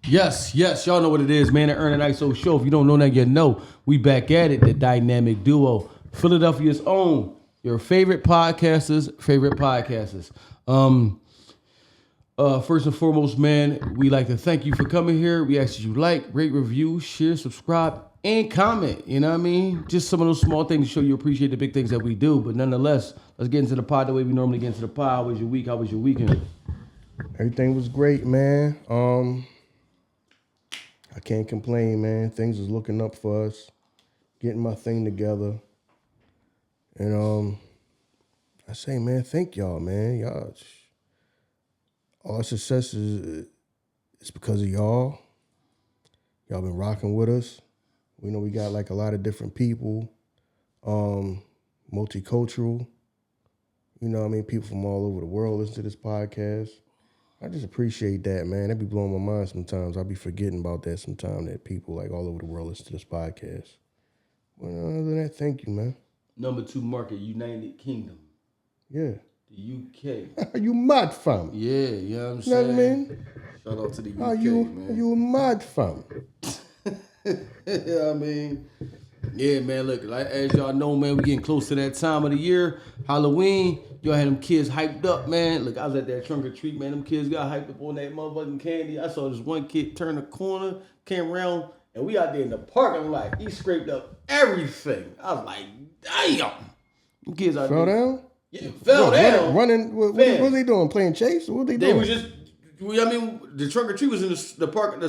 Yes, y'all know what it is, man. The Ern and Iso show. If you don't know that, you know. We back at it, the dynamic duo, Philadelphia's own, your favorite podcasters. First and foremost, man, we like to thank you for coming here. We ask that you like, rate, review, share, subscribe, and comment. You know what I mean? Just some of those small things to show you appreciate the big things that we do. But nonetheless, let's get into the pod the way we normally get into the pod. How was your week? How was your weekend? Everything was great, man. I can't complain, man. Things is looking up for us. Getting my thing together. And I say, man, thank y'all, man. Y'all, our success is because of y'all. Y'all been rocking with us. We know we got like a lot of different people, multicultural. You know what I mean? People from all over the world listen to this podcast. I just appreciate that, man. That be blowing my mind sometimes. I be forgetting about that sometimes, that people like all over the world listen to this podcast. Well, other than that, thank you, man. Number 2 market, United Kingdom. Yeah. The UK. Are you mad, fam? Yeah, you know what I'm You know saying? what I mean? Shout out to the UK, Are man. you mad, fam? Yeah, I mean, yeah, man, look, like, as y'all know, man, we getting close to that time of the year. Halloween, y'all had them kids hyped up, man. Look, I was at that trunk or treat, man. Them kids got hyped up on that motherfucking candy. I saw this one kid turn the corner, came around, and we out there in the parking lot. He scraped up everything. I was like, damn. Them kids out Fell there. down? Yeah, fell down. Running. What was they doing? Playing chase? What they doing? They was just, I mean, the trunk or treat was in the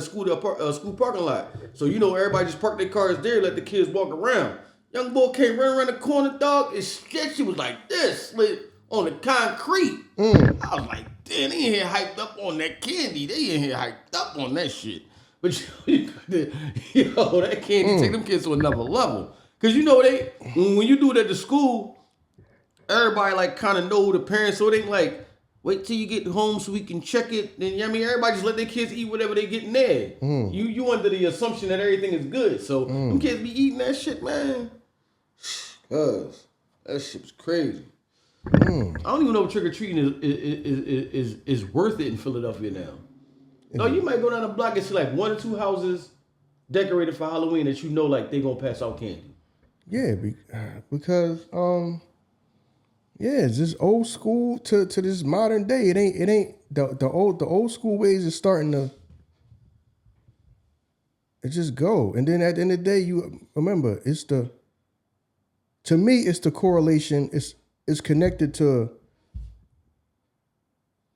school parking lot. So, you know, everybody just parked their cars there, let the kids walk around. Young boy came running around the corner, dog. His sketchy was like this, slid on the concrete. I was like, damn, they in here hyped up on that candy. They in here hyped up on that shit. But, yo, that candy take them kids to another level. Because, you know, when you do it at the school, everybody, like, kind of know the parents, so it ain't like, wait till you get home so we can check it. Then, I mean, everybody just let their kids eat whatever they getting there. You under the assumption that everything is good. So, them kids be eating that shit, man. Cuz, that shit was crazy. I don't even know if trick-or-treating is worth it in Philadelphia now. No, you might go down the block and see, like, 1 or 2 houses decorated for Halloween that you know, like, they gonna pass out candy. Yeah, because it's just old school to this modern day. It ain't the old school ways is starting to just go. And then at the end of the day, you remember to me it's the correlation. It's connected to.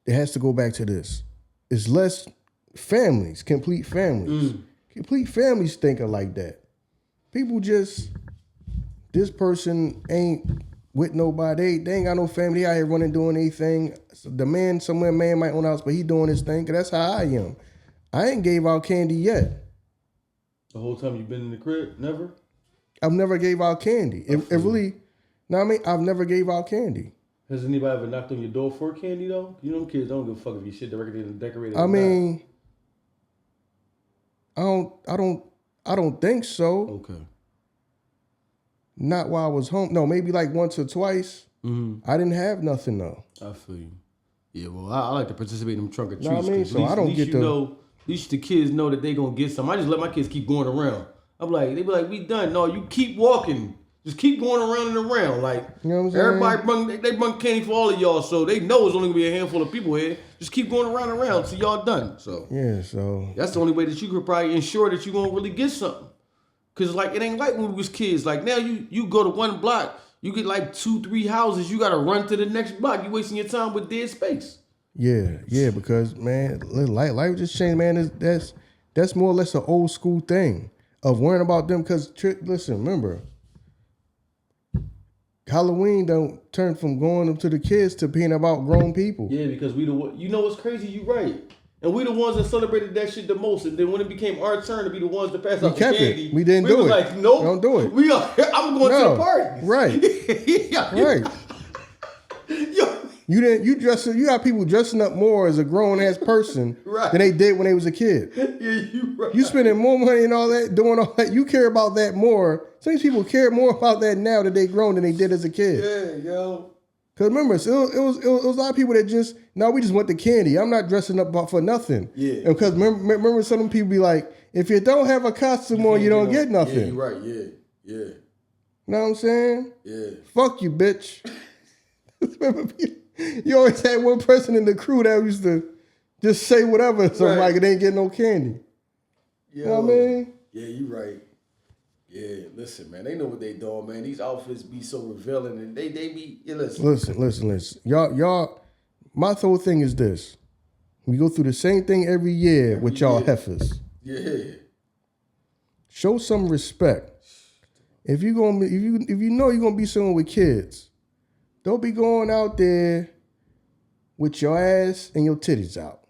It has to go back to this. It's less families, complete families. Complete families thinking like that. People just, this person ain't with nobody. They ain't got no family. They out here running doing anything. So the man might own a house, but he doing his thing. 'Cause that's how I am. I ain't gave out candy yet. The whole time you've been in the crib? Never? I've never gave out candy. It really, know what I mean? I've never gave out candy. Has anybody ever knocked on your door for candy though? You know them kids don't give a fuck if you shit decorated. I mean, I don't think so. Okay. Not while I was home. No, maybe like once or twice. I didn't have nothing though. I feel you. Yeah, well, I like to participate in them trunk or treats. Know what I mean? So I don't get at least the kids know that they gonna get some. I just let my kids keep going around. They be like, we done. No, you keep walking. Just keep going around and around. Like, you know what I'm saying? Everybody brung candy for all of y'all, so they know it's only gonna be a handful of people here. Just keep going around and around till y'all done. So yeah, so that's the only way that you could probably ensure that you gonna really get something. Cause like it ain't like when we was kids. Like now you go to one block, you get like 2-3 houses, you gotta run to the next block. You wasting your time with dead space. Yeah, because man, life just changed, man. That's more or less an old school thing of worrying about them. Cause listen, remember, Halloween don't turn from going up to the kids to being about grown people. Yeah, because you know what's crazy? You right. And we the ones that celebrated that shit the most. And then when it became our turn to be the ones to pass out the candy, we didn't do it. Like, nope, don't do it. I'm going to the party. Right. You got people dressing up more as a grown ass person than they did when they was a kid. Yeah, you right. You spending more money and all that, doing all that. You care about that more. Some people care more about that now that they grown than they did as a kid. Yeah, yo. Cause remember, it was a lot of people that just we just want the candy. I'm not dressing up for nothing. Yeah. Because remember some of them people be like, if you don't have a costume on, you don't get nothing. Yeah, you're right. Yeah. Yeah. You know what I'm saying? Yeah. Fuck you, bitch. You always had one person in the crew that used to just say whatever, so Right. like it ain't getting no candy. You know what I mean? Yeah, you right. Yeah, listen, man. They know what they doing, man. These outfits be so revealing, and they be. Yeah, Listen. Y'all. My whole thing is this: we go through the same thing every year with y'all heifers. Yeah. Show some respect. If you know you're gonna be someone with kids, don't be going out there with your ass and your titties out.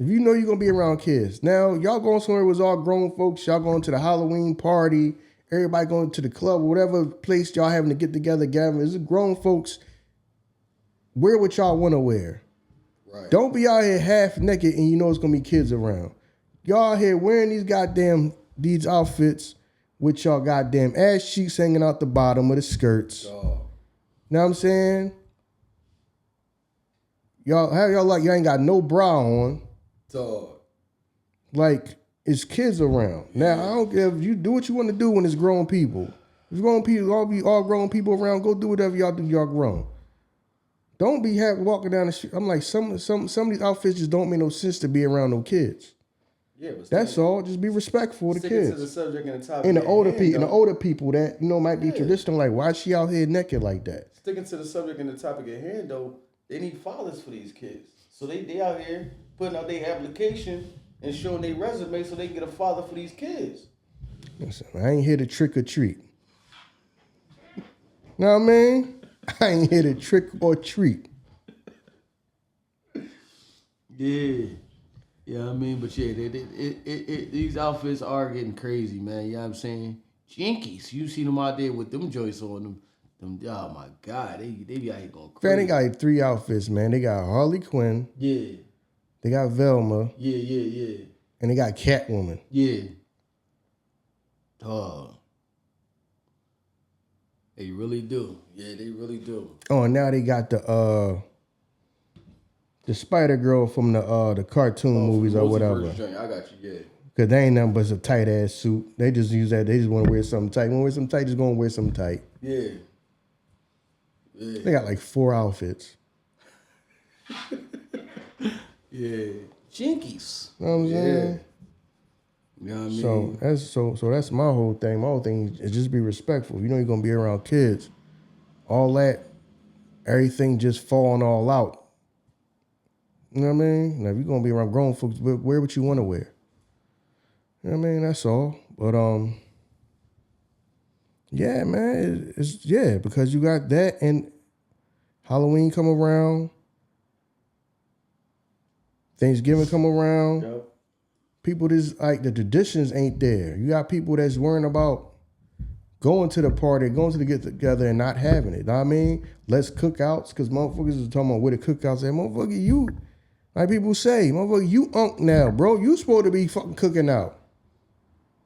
If you know you're going to be around kids. Now, y'all going somewhere with all grown folks. Y'all going to the Halloween party. Everybody going to the club. Whatever place y'all having to get together. There's grown folks. Wear what y'all want to wear. Right. Don't be out here half naked and you know it's going to be kids around. Y'all here wearing these outfits with y'all goddamn ass cheeks hanging out the bottom of the skirts. Oh. Know what I'm saying? Y'all like y'all ain't got no bra on. Dog. Like, it's kids around. Now, I don't care if you do what you want to do when it's grown people. If grown people, all grown people around, go do whatever y'all do, y'all grown. Don't be walking down the street. I'm like, some of these outfits just don't make no sense to be around no kids. Yeah, but that's all. Just be respectful of the kids. To the subject and the topic. And the older people that, might be traditional, like, why is she out here naked like that? Sticking to the subject and the topic at hand, though, they need fathers for these kids. So they out here putting out their application and showing their resume so they can get a father for these kids. Listen, I ain't here to trick or treat. Know what I mean? I ain't here to trick or treat. Yeah. Yeah, I mean, but yeah, these outfits are getting crazy, man. You know what I'm saying? Jinkies. You see them out there with them joints on them. Oh my God, they be out here going crazy. Man, they got like 3 outfits, man. They got Harley Quinn. Yeah. They got Velma. Yeah. And they got Catwoman. Yeah. They really do. Yeah, they really do. Oh, and now they got the Spider Girl from the cartoon movies or whatever. I got you, yeah. Cause they ain't nothing but a tight ass suit. They just use that. They just want to wear something tight. Want to wear something tight? Just gonna wear something tight. Yeah. Yeah. They got like 4 outfits. Yeah. Jinkies. You know what I'm saying? You know what I mean? So that's my whole thing. My whole thing is just be respectful. You know you're gonna be around kids. All that, everything just falling all out. You know what I mean? Now if you're gonna be around grown folks, wear what you want to wear. You know what I mean? That's all. But yeah, man, because you got that and Halloween come around, Thanksgiving come around. Yep. People just like the traditions ain't there. You got people that's worrying about going to the party, going to the get together and not having it. Know what I mean? Let's cookouts, because motherfuckers is talking about where the cookouts at. Motherfucker, you, like people say, motherfucker, you unk now, bro. You supposed to be fucking cooking out.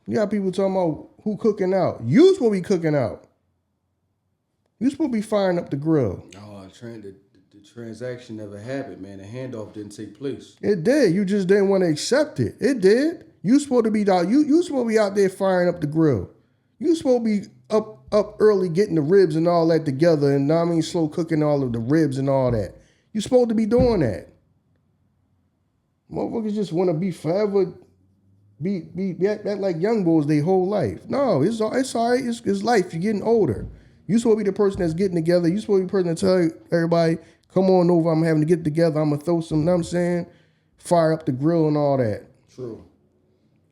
You got people talking about who cooking out. You supposed to be cooking out. You supposed to be firing up the grill. Oh, the transaction never happened, man. The handoff didn't take place. It did. You just didn't want to accept it. It did. You supposed to be out. You supposed to be out there firing up the grill. You supposed to be up early getting the ribs and all that together, and I mean slow cooking all of the ribs and all that. You supposed to be doing that. Motherfuckers just want to be forever. Be act like young boys their whole life. No, it's all right. It's life. You're getting older. You supposed to be the person that's getting together. You supposed to be the person that tell everybody, come on over, I'm having to get together. I'm going to throw some, you know what I'm saying? Fire up the grill and all that. True.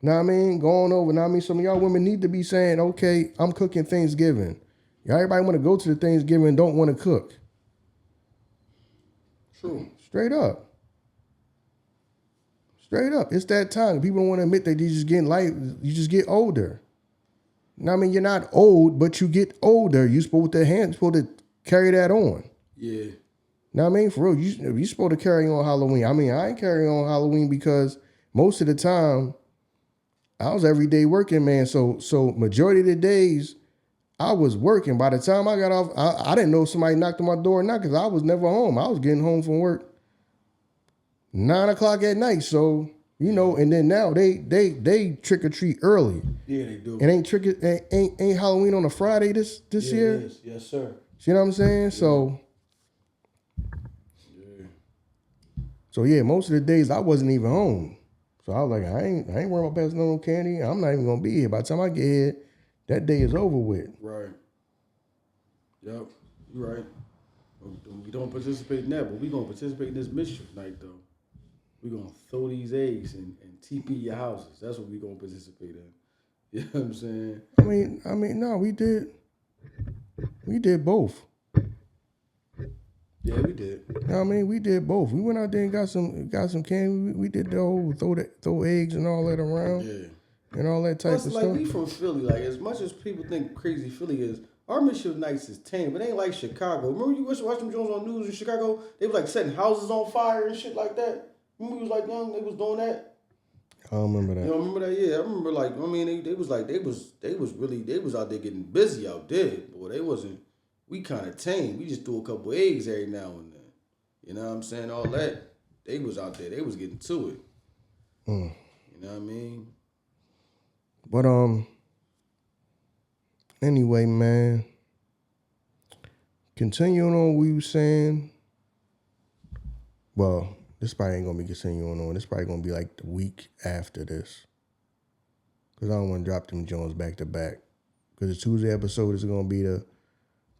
Know what I mean? Going over. Know what I mean? Some of y'all women need to be saying, okay, I'm cooking Thanksgiving. Y'all everybody want to go to the Thanksgiving and don't want to cook. True. Straight up. Straight up. It's that time. People don't want to admit that you just get older. Now, I mean, you're not old, but you get older. You supposed to carry that on. Yeah. Know what I mean? For real, you supposed to carry on Halloween. I mean, I ain't carrying on Halloween because most of the time I was everyday working, man. So majority of the days I was working. By the time I got off, I didn't know if somebody knocked on my door or not because I was never home. I was getting home from work 9 o'clock at night. So, you know, and then now they trick or treat early. Yeah, they do. It ain't Halloween on a Friday this year. It is. Yes, sir. You know what I'm saying? Yeah. So yeah, most of the days I wasn't even home. So I was like, I ain't worrying about passing no candy. I'm not even gonna be here. By the time I get here, that day is over with. Right. Yep. You're right. We don't participate in that, but we gonna participate in this mischief night though. We gonna throw these eggs and TP your houses. That's what we gonna participate in. You know what I'm saying? I mean, no, we did both. Yeah, we did. I mean, we did both. We went out there and got some candy. We did the whole throw eggs and all that around. Yeah. And all that type of like, stuff. We from Philly. Like, as much as people think crazy Philly is, our mischief nights is tame, but it ain't like Chicago. Remember you watch them Jones on news in Chicago? They was like setting houses on fire and shit like that. Remember we was like young, they was doing that? I don't remember that. You don't remember that? Yeah, I remember like, I mean, they was out there getting busy out there. Boy, they wasn't, we kind of tame. We just threw a couple eggs every now and then. You know what I'm saying? All that. They was out there. They was getting to it. You know what I mean? But anyway, man. Continuing on what we were saying. Well, this probably ain't gonna be continuing on. This probably gonna be like the week after this. Cause I don't want to drop them Jones back to back. Cause the Tuesday episode is gonna be the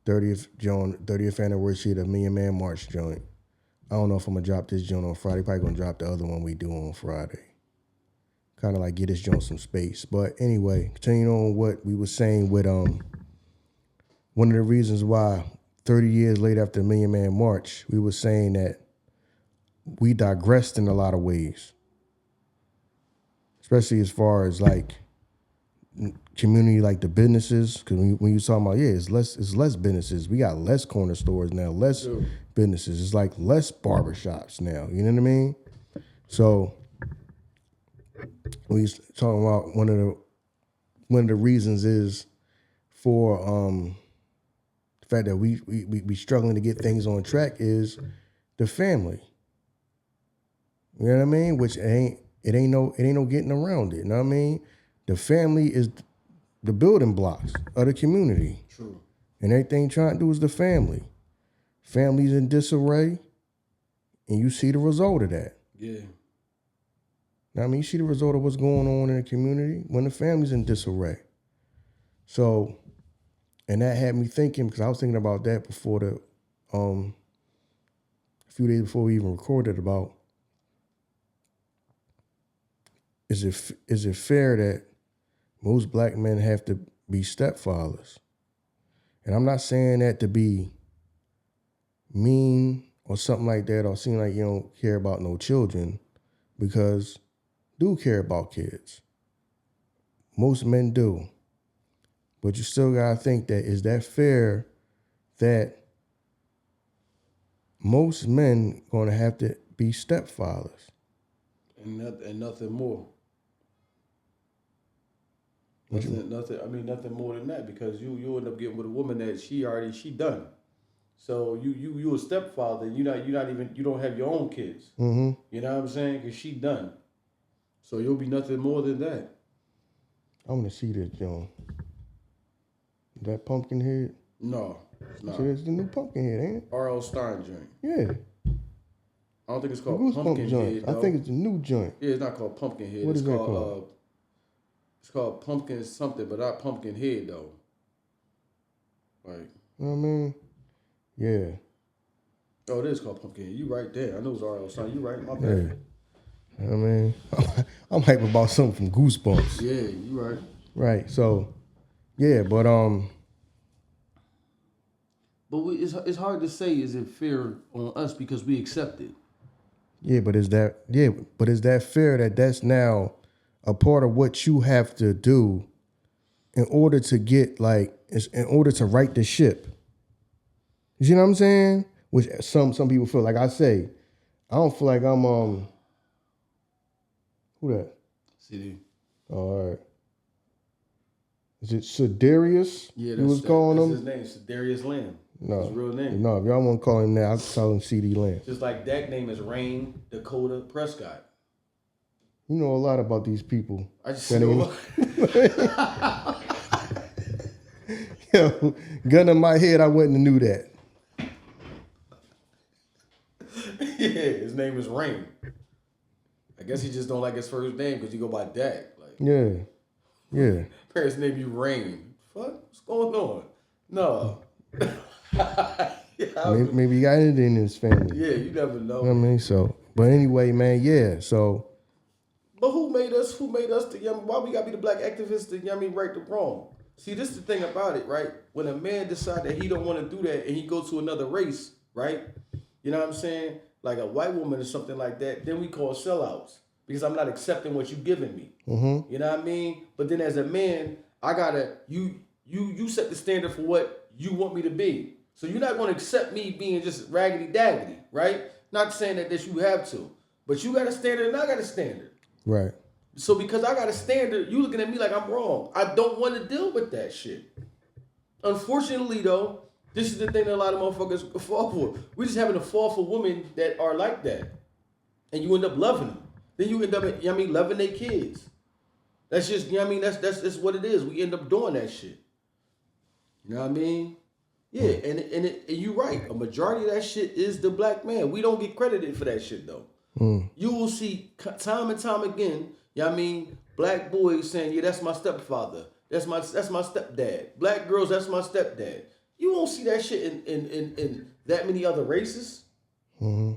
30th anniversary of the Million Man March joint. I don't know if I'm gonna drop this joint on Friday. Probably gonna drop the other one we do on Friday. Kind of like get this joint some space. But anyway, continuing on what we were saying with one of the reasons why 30 years later after the Million Man March, we were saying that we digressed in a lot of ways. Especially as far as like community, like the businesses. Because when you talking about, it's less businesses. We got less corner stores now, less businesses. It's like less barbershops now. You know what I mean? So we talking about one of the reasons is for the fact that we struggling to get things on track is the family. You know what I mean? Which it ain't no getting around it. You know what I mean? The family is the building blocks of the community. True. And everything trying to do is the family. Family's in disarray, and you see the result of that. Yeah. I mean, you see the result of what's going on in the community when the family's in disarray. So, and that had me thinking, because I was thinking about that before a few days before we even recorded, about is it fair that most black men have to be stepfathers? And I'm not saying that to be mean or something like that, or seem like you don't care about no children, because do care about kids. Most men do. But you still gotta think that, is that fair that most men gonna have to be stepfathers? And nothing more. Nothing more than that, because you end up getting with a woman that she done. So you a stepfather, and you don't have your own kids. Mm-hmm. You know what I'm saying? Because she done. So you'll be nothing more than that. I want to see this, John. That pumpkin head? No, it's not. So it's the new pumpkin head, ain't it? R.L. Stein joint. Yeah. I don't think it's called pumpkin joint. head. Though. I think it's the new joint. Yeah, it's not called pumpkin head. What is that called? It's called pumpkin something, but not pumpkin head though. Like, you know what I mean? Yeah. Oh, it is called pumpkin head. You right there. I know it's R.L. Stein. You right. My bad. Yeah. I mean, I'm hyped about something from Goosebumps. Yeah, you right. Right. So, yeah, but it's hard to say, is it fair on us because we accept it. Yeah, but is that fair that that's now a part of what you have to do in order to get, like, in order to right the ship? You know what I'm saying? Which some people feel. Like I say, I don't feel like I'm who that? CD. Oh, all right. Is it Sedarius? Yeah, you was calling that's him? his name, Darius Lamb. No, His real name. No, if y'all want to call him that, I'll call him CD Lamb. Just like that name is Rain Dakota Prescott. You know a lot about these people. I just know. Yo, gun in my head, I wouldn't have knew that. Yeah, his name is Rain. I guess he just don't like his first name because he go by Dak. Like, yeah. Parents name you Rain. Fuck, what's going on? No. Maybe he got it in his family. Yeah, you never know. You know what I mean? So, but anyway, man, yeah. So, but who made us? Who made us the yummy? Why we gotta be the black activists to yummy right the wrong? See, this is the thing about it, right? When a man decides that he don't want to do that and he goes to another race, right? You know what I'm saying? Like a white woman or something like that, then we call sellouts because I'm not accepting what you giving me. mm-hmm. You know what I mean? But then as a man, I gotta you set the standard for what you want me to be. So you're not gonna accept me being just raggedy daggedy, right? Not saying that you have to, but you got a standard and I got a standard. Right. So because I got a standard, you looking at me like I'm wrong. I don't want to deal with that shit. Unfortunately, though, this is the thing that a lot of motherfuckers fall for. We just having to fall for women that are like that. And you end up loving them. Then you end up, loving their kids. That's just, that's what it is. We end up doing that shit. You know what I mean? Yeah, and you're right. A majority of that shit is the black man. We don't get credited for that shit, though. You will see time and time again, black boys saying, yeah, that's my stepfather. That's my stepdad. Black girls, that's my stepdad. You won't see that shit in that many other races. Mm-hmm.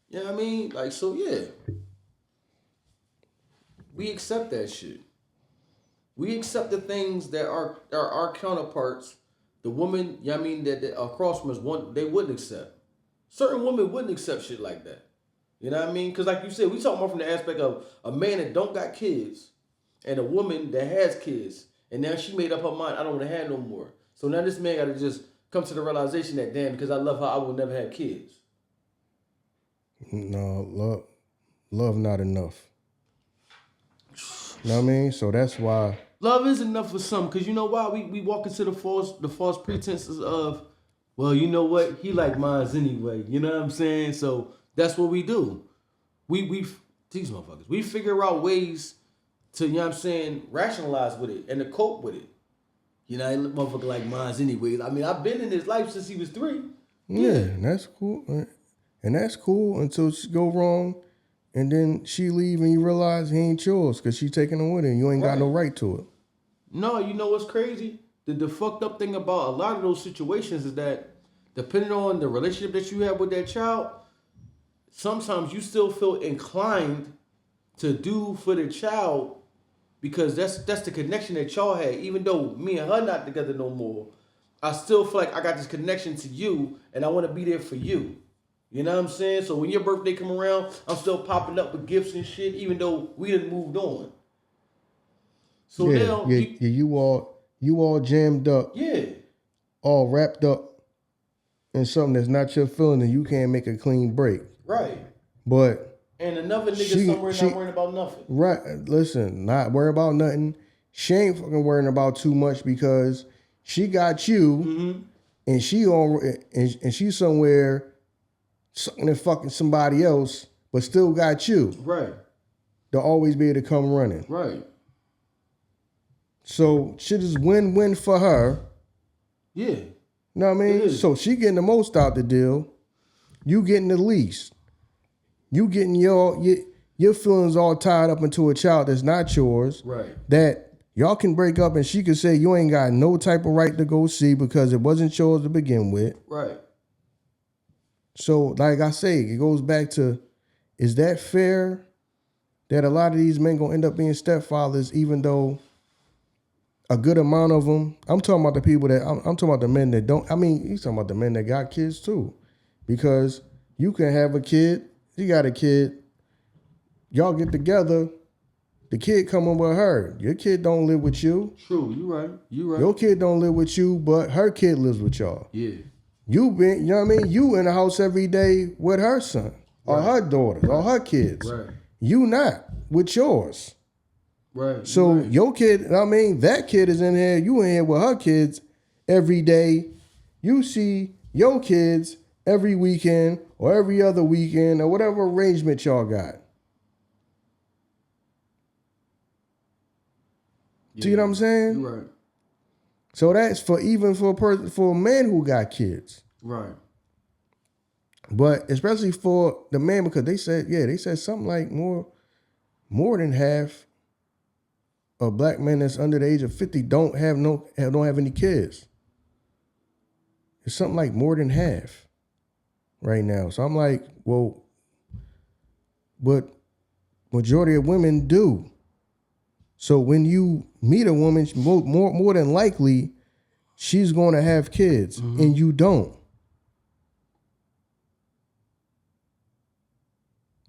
You know what I mean? Like, so yeah. We accept that shit. We accept the things that are our counterparts, the women, that across from us, they wouldn't accept. Certain women wouldn't accept shit like that. You know what I mean? Because like you said, we talking about from the aspect of a man that don't got kids and a woman that has kids. And now she made up her mind, I don't want to have no more. So now this man got to just come to the realization that, damn, because I love her, I will never have kids. No, love not enough. You know what I mean? So that's why. Love is enough for some, because you know why? We walk into the false pretenses of, well, you know what? He like mines anyway. You know what I'm saying? So that's what we do. These motherfuckers, we figure out ways to, rationalize with it and to cope with it. Motherfucker like mines anyway. I've been in his life since he was 3. Yeah, and that's cool. And that's cool until she go wrong. And then she leave and you realize he ain't yours because she taking him with her and you ain't got no right to it. No, you know what's crazy? The fucked up thing about a lot of those situations is that depending on the relationship that you have with that child, sometimes you still feel inclined to do for the child because that's the connection that y'all had. Even though me and her not together no more, I still feel like I got this connection to you and I want to be there for you. You know what I'm saying? So when your birthday come around, I'm still popping up with gifts and shit, even though we done moved on. So now you all jammed up. Yeah. All wrapped up in something that's not your feeling and you can't make a clean break. Right. But and another nigga somewhere not worrying about nothing. Right. Listen, not worrying about nothing. She ain't fucking worrying about too much because she got you and she's somewhere sucking and fucking somebody else, but still got you. Right. They'll always be able to come running. Right. So shit is win-win for her. Yeah. You know what I mean? So she getting the most out the deal. You getting the least. You getting your feelings all tied up into a child that's not yours. Right. That y'all can break up and she can say you ain't got no type of right to go see because it wasn't yours to begin with. Right. So, like I say, it goes back to, is that fair that a lot of these men gonna end up being stepfathers, even though a good amount of them, I'm talking about the people that, I'm talking about the men that don't, he's talking about the men that got kids too. Because you can have a kid, you got a kid, y'all get together, the kid coming with her. Your kid don't live with you. True, you right. Your kid don't live with you, but her kid lives with y'all. Yeah. You in the house every day with her son or her daughters or her kids. Right. You not with yours. Right. So right. your kid, I mean, that kid is in here. You in here with her kids every day. You see your kids every weekend or every other weekend or whatever arrangement y'all got. Yeah, See what I'm saying? You're right. So that's for even for a person, for a man who got kids. Right. But especially for the man, because they said something like more than half of black men that's under the age of 50 don't have any kids. It's something like more than half right now. So I'm like, well, but majority of women do. So when you meet a woman, more than likely, she's going to have kids, and you don't.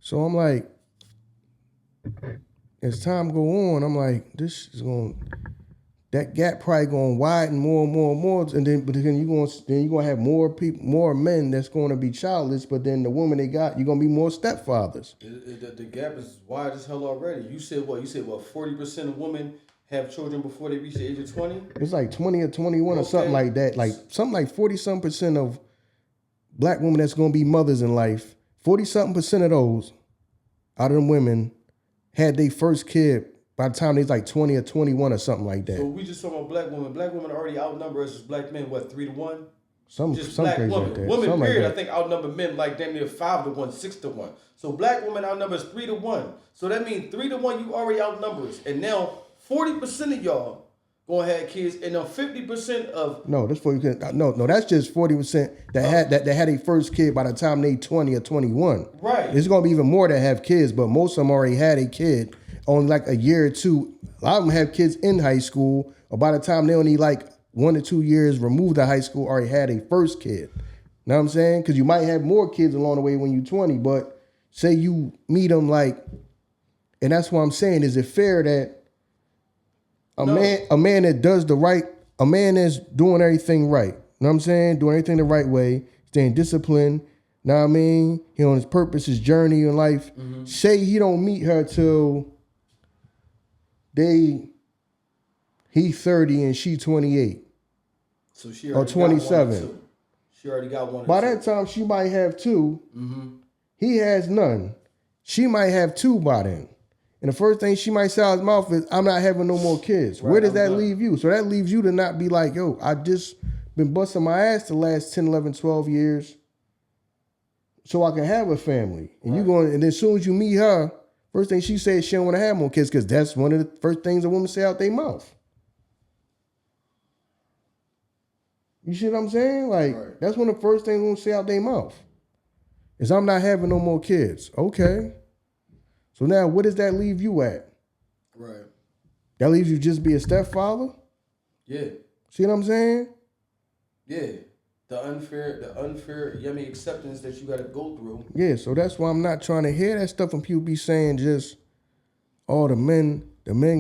So I'm like, as time go on, I'm like, that gap probably going to widen more and more and more, and then you're going to have more people, more men that's going to be childless. But then the woman they got, you're going to be more stepfathers. The gap is wide as hell already. You said what? 40% of women have children before they reach the age of 20? It's like 20 or 21 or something like that. Like something like 40-some% of black women that's going to be mothers in life, 40-something% of those out of them women had their first kid by the time they was like 20 or 21 or something like that. So we just talking about black women. Black women already outnumber us as black men, what, 3-1? Some Black crazy women. like that. Women, Something period, like I think outnumber men like damn near 5-1, 6-1. So black women outnumber us 3-1. So that means 3-1 you already outnumber us. And now 40% of y'all gonna have kids, and now 50% of no, that's 40%. No, that's just 40% that had a first kid by the time they 20 or 21. Right. It's gonna be even more that have kids, but most of them already had a kid on like a year or two. A lot of them have kids in high school, or by the time they only like 1 to 2 years removed to high school, already had a first kid. Know what I'm saying? Because you might have more kids along the way when you're 20, but say you meet them like, and that's what I'm saying. Is it fair that a man that does a man that's doing everything right, you know what I'm saying? Doing everything the right way, staying disciplined, know what I mean? He on his purpose, his journey in life. Say he don't meet her till he 30 and she 28. So she or 27. She already got one. By that time, she might have 2. He has none. She might have 2 by then. And the first thing she might say out of his mouth is, I'm not having no more kids. Right, where does that leave you? So that leaves you to not be like, yo, I just been busting my ass the last 10, 11, 12 years so I can have a family. And and then as soon as you meet her, first thing she says she don't want to have more kids, because that's one of the first things a woman say out their mouth. You see what I'm saying? Like, that's one of the first things women say out their mouth. Is I'm not having no more kids. Okay. So now what does that leave you at? Right. That leaves you just be a stepfather? Yeah. See what I'm saying? Yeah. The unfair, yummy acceptance that you got to go through. Yeah, so that's why I'm not trying to hear that stuff when people be saying just, oh, the men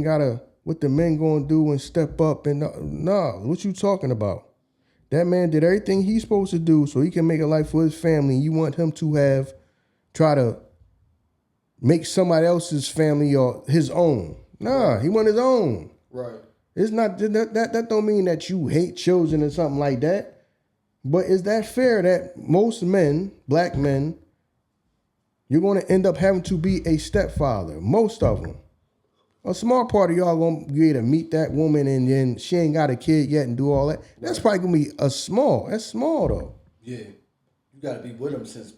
gotta, what the men gonna do and step up and, nah, what you talking about? That man did everything he's supposed to do so he can make a life for his family. You want him to try to make somebody else's family or his own. Nah, he want his own. Right. It's not, that don't mean that you hate children or something like that. But is that fair that most men, black men, you're going to end up having to be a stepfather? Most of them. A small part of y'all going to be able to meet that woman and then she ain't got a kid yet and do all that. That's probably going to be that's small though. Yeah. You got to be with them since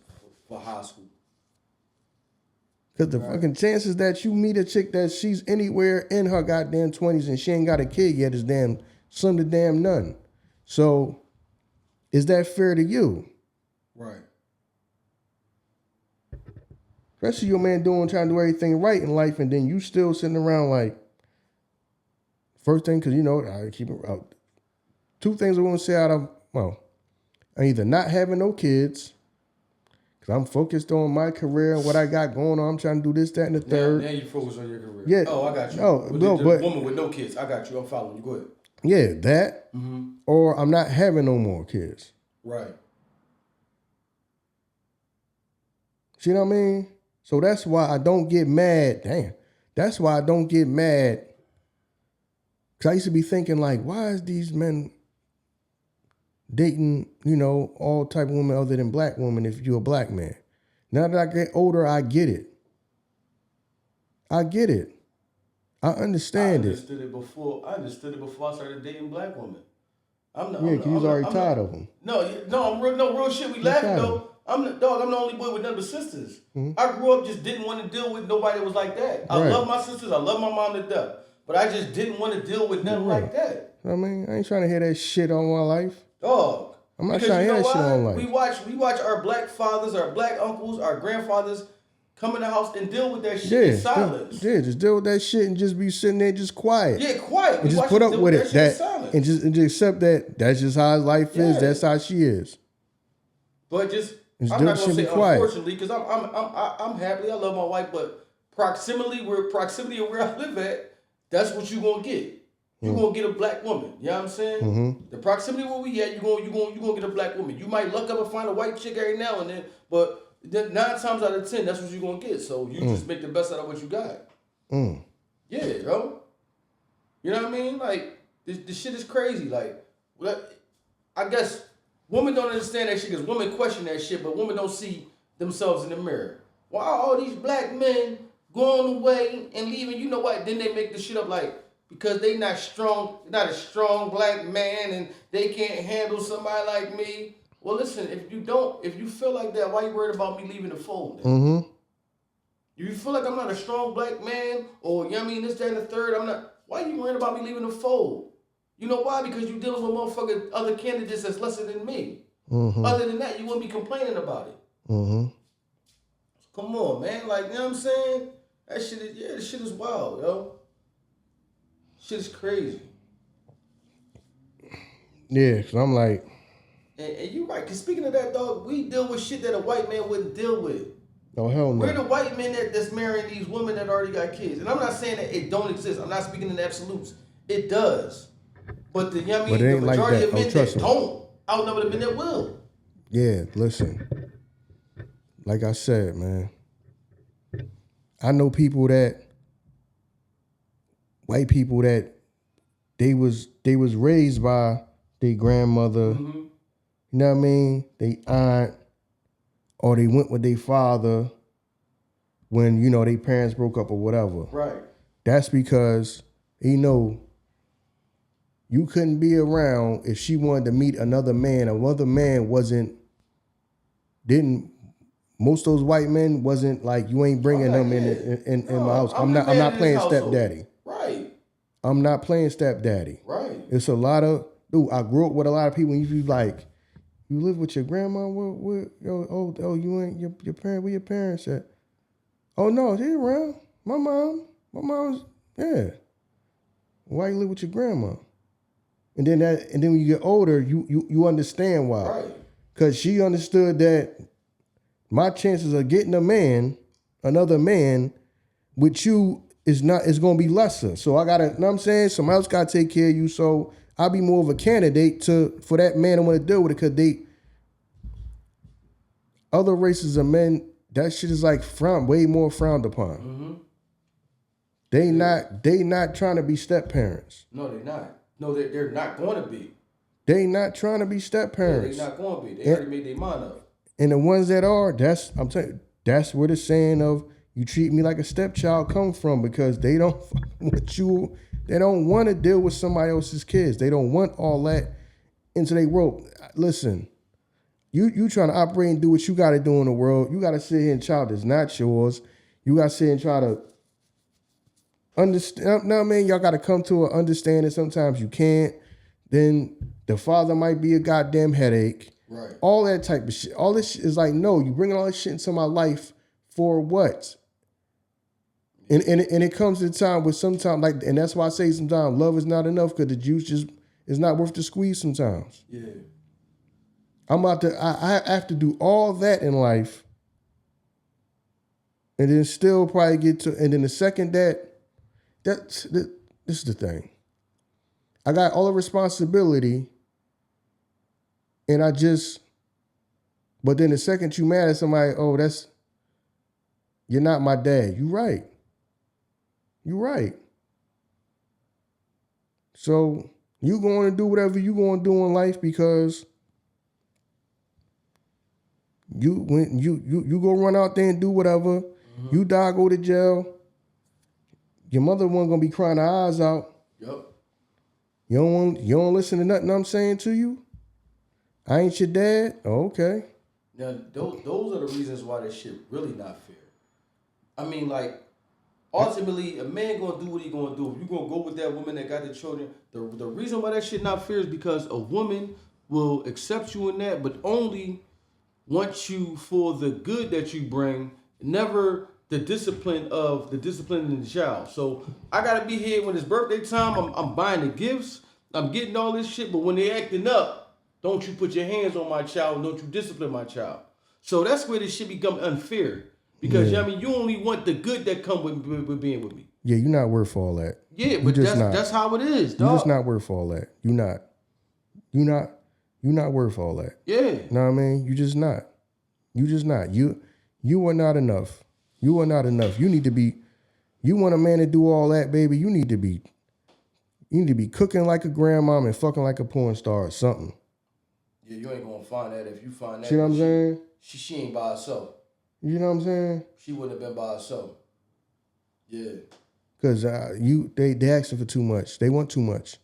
for high school. Because the fucking chances that you meet a chick that she's anywhere in her goddamn 20s and she ain't got a kid yet is slim to damn none. So is that fair to you? Right. Especially your man trying to do everything right in life, and then you still sitting around like, first thing, because I keep it out. 2 things I want to say I'm either not having no kids, because I'm focused on my career and what I got going on. I'm trying to do this, that, and the third. Now you focus on your career. Yeah. Oh, I got you. No, but woman with no kids. I got you. I'm following you. Go ahead. Yeah, that. Or I'm not having no more kids. Right. See what I mean? So that's why I don't get mad. Damn. That's why I don't get mad. Because I used to be thinking like, why is these men dating, all type of women other than black women if you're a black man? Now that I get older, I get it. I get it. I understand I it. understood it before. I understood it before I started dating black women. Yeah, because you was already tired of them. I'm real shit. We laughing though. I'm the only boy with none but sisters. I grew up just didn't want to deal with nobody that was like that. I love my sisters. I love my mom to death. But I just didn't want to deal with nothing like that. I mean, I ain't trying to hear that shit all my life. Dog. I'm not trying to hear that shit all my life. We watch our black fathers, our black uncles, our grandfathers come in the house and deal with that shit in silence. Just deal with that shit and just be sitting there just quiet. Yeah, quiet. And just put up with it. And just accept that that's just how his life is. That's how she is. But I'm not gonna say unfortunately, because I'm happy. I love my wife, but proximity of where I live at, that's what you gonna get. You gonna get a black woman. You know what I'm saying? Mm-hmm. The proximity where we at, you gonna get a black woman. You might luck up and find a white chick every now and then, but 9 times out of 10, that's what you're gonna get. So you just make the best out of what you got. Yeah, bro. You know what I mean? Like this shit is crazy. Like, I guess women don't understand that shit because women question that shit, but women don't see themselves in the mirror. Why are all these black men going away and leaving? You know what? Then they make the shit up like because they not strong, not a strong black man, and they can't handle somebody like me. Well, listen, if you feel like that, why you worried about me leaving the fold? Mm-hmm. If you feel like I'm not a strong black man, or, this, that, and the third, why are you worried about me leaving the fold? You know why? Because you dealing with motherfucking other candidates that's lesser than me. Mm-hmm. Other than that, you wouldn't be complaining about it. Mm-hmm. Come on, man. Like, you know what I'm saying? This shit is wild, yo. Shit is crazy. Yeah, because I'm like... And you're right, because speaking of that, dog, we deal with shit that a white man wouldn't deal with. Oh, hell no. We're the white men that's marrying these women that already got kids. And I'm not saying that it don't exist. I'm not speaking in absolutes. It does. But the majority of men that don't outnumber the men that will. Yeah, listen. Like I said, man. I know white people that they was raised by their grandmother, you know what I mean? They aunt, or they went with their father when, their parents broke up or whatever. Right. That's because, you couldn't be around if she wanted to meet another man. Another man most of those white men wasn't like, you ain't bringing them in my house. I'm not playing stepdaddy. Right. I'm not playing stepdaddy. Right. It's a lot of, dude, I grew up with a lot of people, and you be like, you live with your grandma? You ain't your parent? Where your parents at? Oh no, they around. My mom's yeah. Why you live with your grandma? And then when you get older, you understand why. Right. Cause she understood that my chances of getting another man with you is gonna be lesser. So I gotta, you know what I'm saying? Somebody else gotta take care of you. So I'll be more of a candidate for that man I want to deal with it, because other races of men, that shit is like way more frowned upon. Mm-hmm. They not trying to be step parents. No, they're not. No, they're not going to be. They not trying to be step parents. They're not going to be. They already made their mind up. And the ones that are, I'm telling you, that's where the saying of you treat me like a stepchild come from, because they don't want you. They don't want to deal with somebody else's kids. They don't want all that into their world. Listen, you trying to operate and do what you got to do in the world. You got to sit here and child that's not yours. You got to sit and try to understand. No, man, y'all got to come to an understanding. Sometimes you can't. Then the father might be a goddamn headache. Right. All that type of shit. All this shit is like, no, you bringing all this shit into my life for what? And it comes to a time where sometimes, like, and that's why I say sometimes love is not enough, because the juice just is not worth the squeeze sometimes. Yeah. I have to do all that in life, and then still probably get to, and then the second this is the thing. I got all the responsibility, and but then the second you mad at somebody, you're not my dad. You right. You right. So you going to do whatever you going to do in life because you go run out there and do whatever. Mm-hmm. You die, go to jail. Your mother wasn't gonna be crying her eyes out. Yep. You don't listen to nothing I'm saying to you. I ain't your dad. Oh, okay. Now those are the reasons why this shit really not fair. I mean, like, ultimately, a man gonna do what he gonna do. If you gonna go with that woman that got the children, the reason why that shit not fair is because a woman will accept you in that, but only want you for the good that you bring, never the discipline in the child. So I gotta be here when it's birthday time. I'm buying the gifts. I'm getting all this shit. But when they acting up, don't you put your hands on my child? Don't you discipline my child? So that's where this shit become unfair. Because I mean, you only want the good that come with being with me. Yeah, you're not worth all that. Yeah, but that's how it is, dog. You're just not worth all that. You're not worth all that. Yeah. You know what I mean? You just not. You just not. You are not enough. You are not enough. You need to be. You want a man to do all that, baby? You need to be cooking like a grandmom and fucking like a porn star or something. Yeah, you ain't gonna find that. If you find that, see what I'm saying? She ain't by herself. You know what I'm saying? She wouldn't have been by herself. Yeah. Cause they asking for too much. They want too much.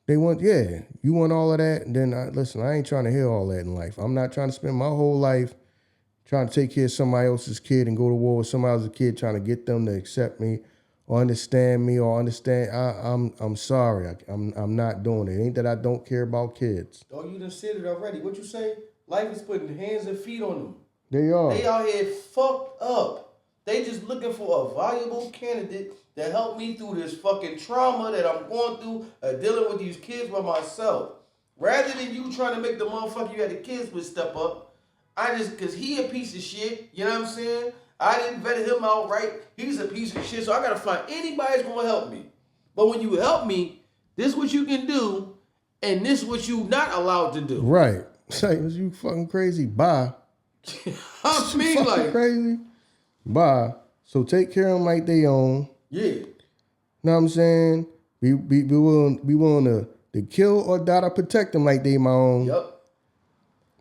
They want, you want all of that. And then listen, I ain't trying to hear all that in life. I'm not trying to spend my whole life trying to take care of somebody else's kid and go to war with somebody else's kid, trying to get them to accept me or understand me or understand. I'm sorry. I'm not doing it. It ain't that I don't care about kids. Oh, you done said it already. What you say? Life is putting hands and feet on them. They are. They out here fucked up. They just looking for a valuable candidate to help me through this fucking trauma that I'm going through, dealing with these kids by myself. Rather than you trying to make the motherfucker you had the kids with step up, cause he a piece of shit, you know what I'm saying? I didn't vet him out right. He's a piece of shit, so I gotta find anybody that's gonna help me. But when you help me, this what you can do, and this what you not allowed to do. Right. Say, was you fucking crazy? Bye. I mean, like crazy. Bye. So take care of them like they own. Yeah. Know what I'm saying? Be willing to kill or die to protect them like they my own. Yep.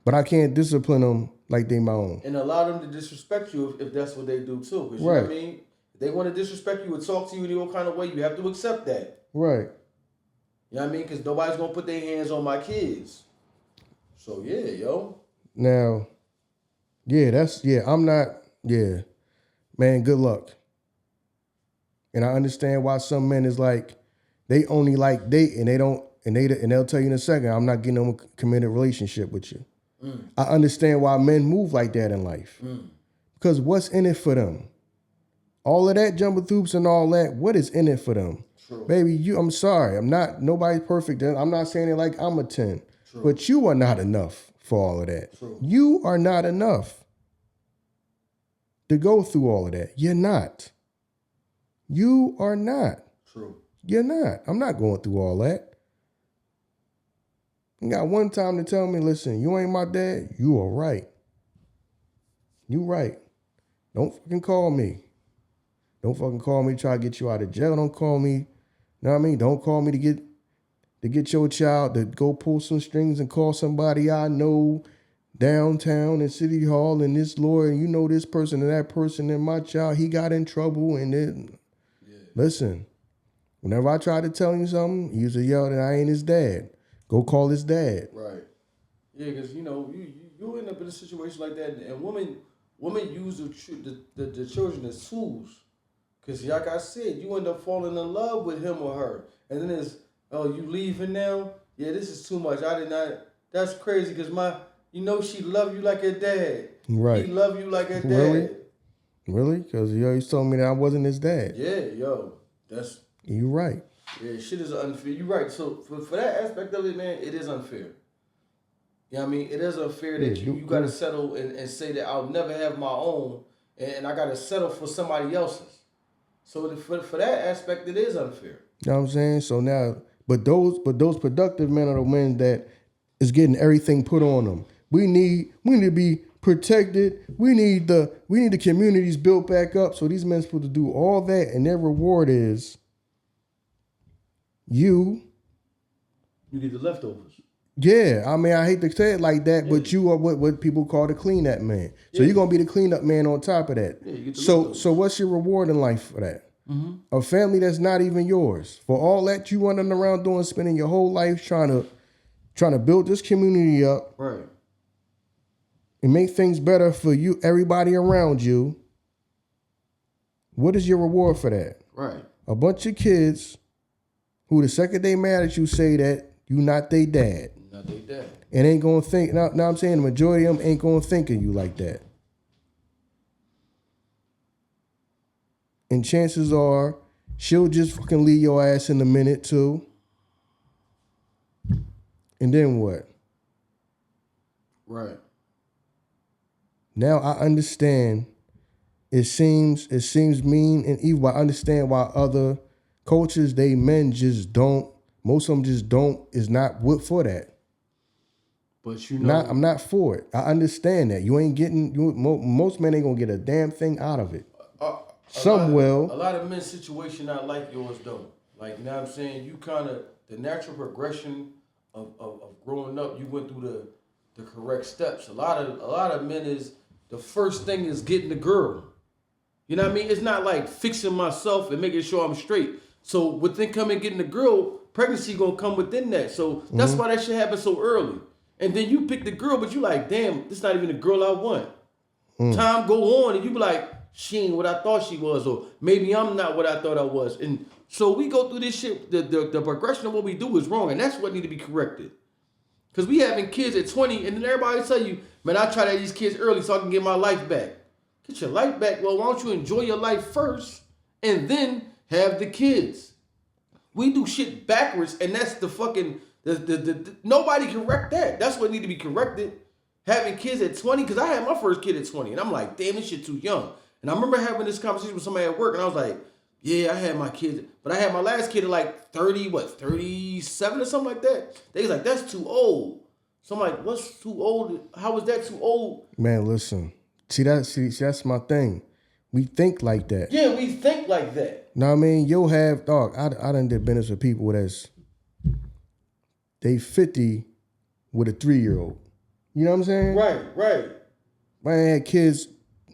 But I can't discipline them like they my own. And allow them to disrespect you if that's what they do too. Because you know what I mean? If they want to disrespect you or talk to you in your own kind of way, you have to accept that. Right. You know what I mean? Because nobody's going to put their hands on my kids. So yeah, yo. Now, I'm not, man, good luck. And I understand why some men is like, they only like date and they'll tell you in a second, I'm not getting a committed relationship with you. I understand why men move like that in life. Because what's in it for them? All of that jumping throughs and all that, what is in it for them? True. Baby, I'm sorry. Nobody's perfect. I'm not saying it like I'm a 10. True. But you are not enough for all of that. True. You are not enough to go through all of that. You're not. You are not. True. You're not. I'm not going through all that. You got one time to tell me, listen, you ain't my dad. You are right. You right. Don't fucking call me. Don't fucking call me, try to get you out of jail. Don't call me, you know what I mean? Don't call me to get your child to go pull some strings and call somebody I know downtown in City Hall and this lawyer, and you know this person and that person, and my child, he got in trouble. And then, listen, whenever I try to tell you something, you usually yell that I ain't his dad. Go call his dad. Right. Yeah, because, you know, you end up in a situation like that, and women use the children as tools. Because like I said, you end up falling in love with him or her. And then it's, oh, you leaving now? Yeah, this is too much. I did not. That's crazy because she love you like her dad. Right. He love you like her dad. Really? Because he always told me that I wasn't his dad. Yeah, yo. You right. Yeah, shit is unfair. You're right. So for that aspect of it, man, it is unfair. You know what I mean? It is unfair that you got to settle and say that I'll never have my own and I got to settle for somebody else's. So for that aspect, it is unfair. You know what I'm saying? So now, but those productive men are the men that is getting everything put on them. We need to be protected. We need the communities built back up. So these men supposed to do all that, and their reward is you get the leftovers. Yeah, I mean, I hate to say it like that, but you are what people call the cleanup man. So you're gonna be the cleanup man on top of that. Yeah, so what's your reward in life for that? Mm-hmm. A family that's not even yours. For all that you running around doing, spending your whole life trying to build this community up, right, and make things better for you, everybody around you. What is your reward for that? Right. A bunch of kids who the second they mad at you say that you not they dad. Not they dad. And ain't gonna think. Now I'm saying the majority of them ain't gonna think of you like that. And chances are she'll just fucking leave your ass in a minute too. And then what? Right. Now I understand. It seems mean and evil. I understand why other cultures, men just don't. Most of them just don't. Is not for that. But you know, I'm not for it. I understand that you ain't getting. Most men ain't gonna get a damn thing out of it. Some will. A lot of men's situation not like yours though. Like, you know what I'm saying? You kind of, the natural progression of growing up, you went through the correct steps. A lot of men is, the first thing is getting the girl. You know what I mean? It's not like fixing myself and making sure I'm straight. So within coming getting the girl, pregnancy gonna come within that. So that's why that shit happened so early. And then you pick the girl, but you like, damn, this not even the girl I want. Time go on and you be like, she ain't what I thought she was, or maybe I'm not what I thought I was. And so we go through this shit, the progression of what we do is wrong, and that's what need to be corrected. Because we having kids at 20, and then everybody tell you, man, I try to have these kids early so I can get my life back. Get your life back. Well, why don't you enjoy your life first, and have the kids? We do shit backwards, and that's the fucking, nobody correct that. That's what need to be corrected. Having kids at 20, because I had my first kid at 20, and I'm like, damn, this shit too young. And I remember having this conversation with somebody at work, and I was like, yeah, I had my kids, but I had my last kid at like 37 or something like that. They was like, that's too old. So I'm like, what's too old? How is that too old? Man, listen. See, that's my thing. We think like that. Yeah, we think like that. Know what I mean? You'll have, dog, I done did business with people they 50 with a 3-year-old. You know what I'm saying? Right. Man, had kids.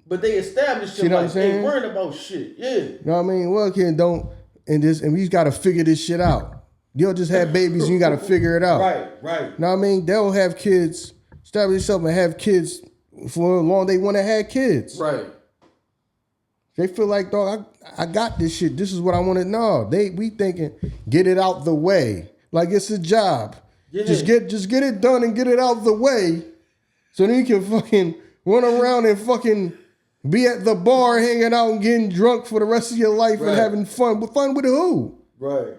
But they established them like they ain't worrying about shit. Yeah. You know what I mean? Well, kid, and we just got to figure this shit out. You'll just have babies and you got to figure it out. Right. You know what I mean? They'll have kids, establish themselves and have kids for as long as they want to have kids. Right. They feel like, dog, I got this shit. This is what I want to know. We thinking, get it out the way. Like it's a job. Yeah. Just get it done and get it out the way. So then you can fucking run around and fucking be at the bar hanging out and getting drunk for the rest of your life and having fun. But fun with who? Right.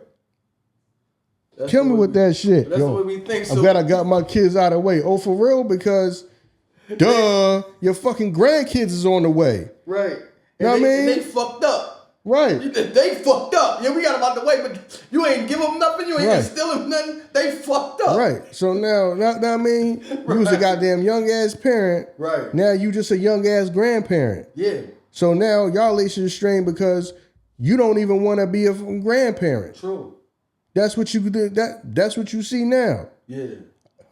That's Kill me with that shit. That's the way we think. I'm glad I got my kids out of the way. Oh, for real? Because, your fucking grandkids is on the way. Right. You know what I mean? They fucked up. Right. They fucked up. Yeah, we got them out the way, but you ain't give them nothing. You ain't steal them nothing. They fucked up. Right. So now I mean? You was a goddamn young-ass parent. Right. Now you just a young-ass grandparent. Yeah. So now y'all relationship is strained because you don't even want to be a grandparent. True. That's what you do. That's what you see now. Yeah.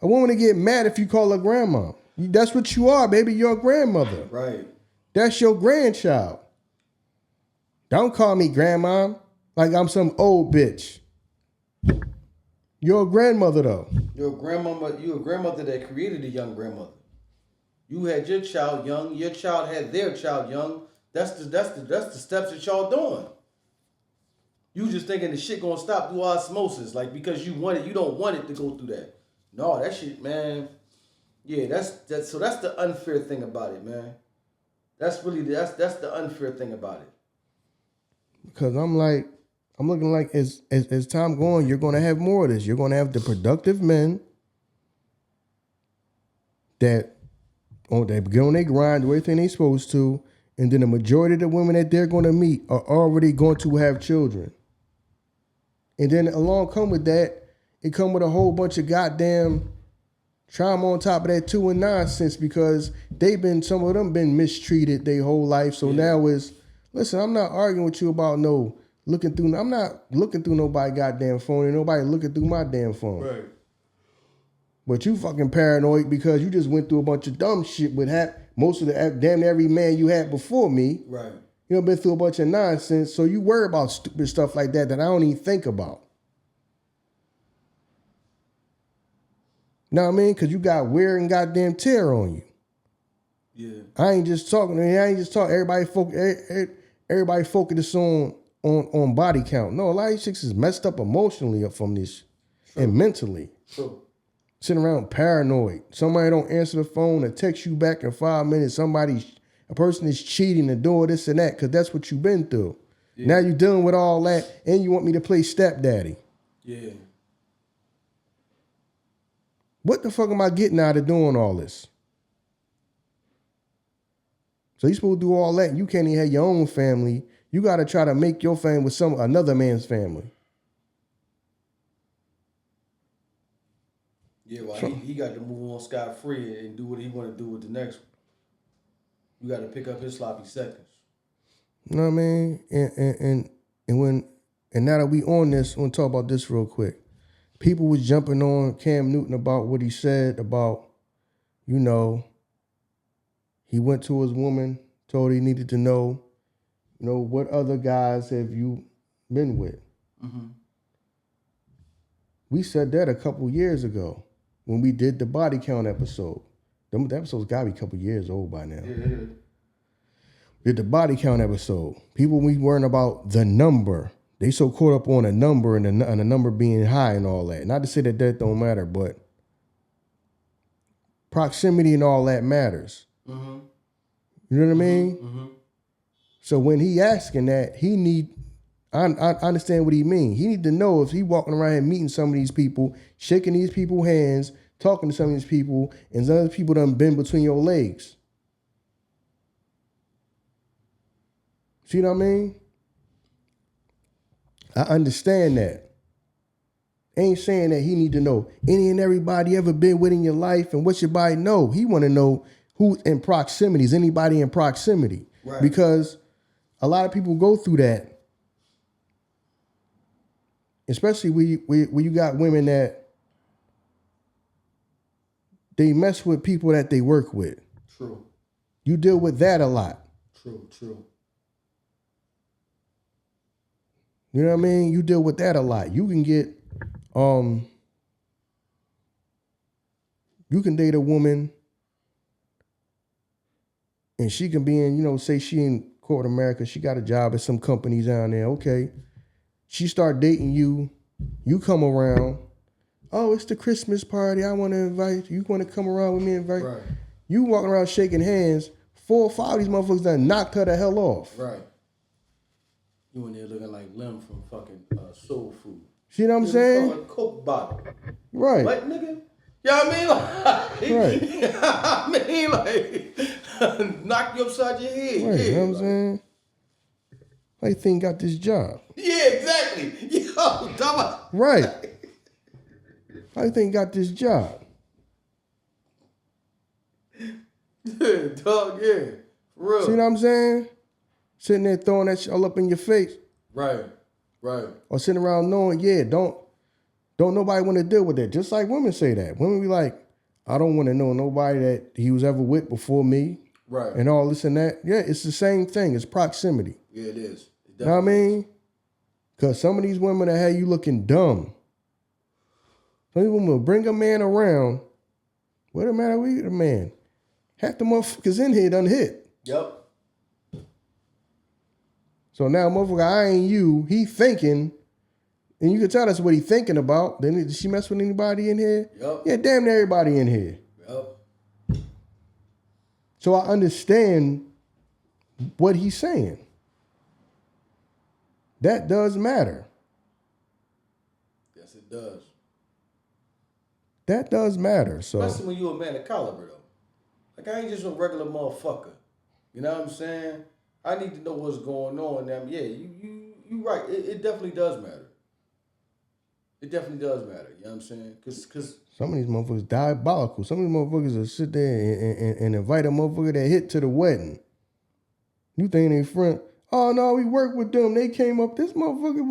A woman to get mad if you call her grandma. That's what you are, baby. You're a grandmother. Right. That's your grandchild. Don't call me grandma like I'm some old bitch. You're a grandmother though. You're a grandmother that created a young grandmother. You had your child young. Your child had their child young. That's the steps that y'all doing. You just thinking the shit gonna stop through osmosis, like because you don't want it to go through that. No, that shit, man. Yeah, that's the unfair thing about it, man. That's the unfair thing about it. Because I'm looking like as time going, you're gonna have more of this. You're gonna have the productive men that get on their grind, do everything they supposed to, and then the majority of the women that they're gonna meet are already going to have children. And then along come with that, it come with a whole bunch of goddamn Try them on top of that too and nonsense because some of them been mistreated their whole life. So now listen, I'm not arguing with you about I'm not looking through nobody's goddamn phone and nobody looking through my damn phone. Right. But you fucking paranoid because you just went through a bunch of dumb shit with most of the damn every man you had before me. Right. You know, been through a bunch of nonsense. So you worry about stupid stuff like that I don't even think about. Know what I mean? Because you got wear and goddamn tear on you. Yeah. I ain't just talking. Everybody focus on body count. No, a lot of these chicks is messed up emotionally up from this and mentally. True. Sitting around paranoid. Somebody don't answer the phone or text you back in 5 minutes. A person is cheating and doing this and that because that's what you've been through. Yeah. Now you're dealing with all that and you want me to play stepdaddy. Yeah. What the fuck am I getting out of doing all this? So you supposed to do all that and you can't even have your own family. You got to try to make your family with another man's family. Yeah, well, he got to move on scot-free and do what he want to do with the next one. You got to pick up his sloppy seconds. You know what I mean? And now that we on this, I want to talk about this real quick. People was jumping on Cam Newton about what he said about, he went to his woman, told her he needed to know, what other guys have you been with? Mm-hmm. We said that a couple years ago when we did the body count episode. The episode's got to be a couple years old by now. Yeah. Did the body count episode. People we weren't about the number. They so caught up on a number and a number being high and all that. Not to say that don't matter, but proximity and all that matters. Mm-hmm. You know what I mean? Mm-hmm. So when he asking that, I understand what he mean. He need to know if he walking around here meeting some of these people, shaking these people's hands, talking to some of these people, and some of these people done been between your legs. See what I mean? I understand that. Ain't saying that he need to know any and everybody ever been with in your life and what's your body know. He want to know who in proximity. Is anybody in proximity? Right. Because a lot of people go through that. Especially when you got women that they mess with people that they work with. True. You deal with that a lot. True. You know what I mean? You deal with that a lot. You can get, you can date a woman and she can be in, say she in corporate America, she got a job at some companies down there. Okay. She start dating you. You come around. Oh, it's the Christmas party. I want to invite you. You want to come around with me and invite? Right. You walking around shaking hands. 4 or 5 of these motherfuckers done knocked her the hell off. Right. You in there looking like Lem from fucking Soul Food. See what I'm saying? A Coke bottle. Right. What, nigga? You know what I mean? Like, knock you upside your head. Right. Yeah, You know what I'm saying? How you think got this job? Yeah, exactly. Yo, dumbass. Right. How you think got this job? Yeah, dog, yeah. For real. See what I'm saying? Sitting there throwing that shit all up in your face. Right. Or sitting around knowing, don't nobody want to deal with that. Just like women say that. Women be like, I don't want to know nobody that he was ever with before me. Right. And all this and that. Yeah, it's the same thing. It's proximity. Yeah, it is. You know what I mean? Because some of these women that have you looking dumb. Some of these women will bring a man around. What the matter with the man? Half the motherfuckers in here done hit. Yep. So now motherfucker, I ain't you. He thinking, and you can tell us what he thinking about. Then did she mess with anybody in here? Yep. Yeah, damn near everybody in here. Yep. So I understand what he's saying. That does matter. Yes, it does. That does matter. So especially when you're a man of caliber, though. Like, I ain't just a regular motherfucker. You know what I'm saying? I need to know what's going on. Yeah, you right. It definitely does matter. It definitely does matter. You know what I'm saying? Cause some of these motherfuckers diabolical. Some of these motherfuckers will sit there and invite a motherfucker that hit to the wedding. You think they friend? Oh no, we worked with them. They came up. This motherfucker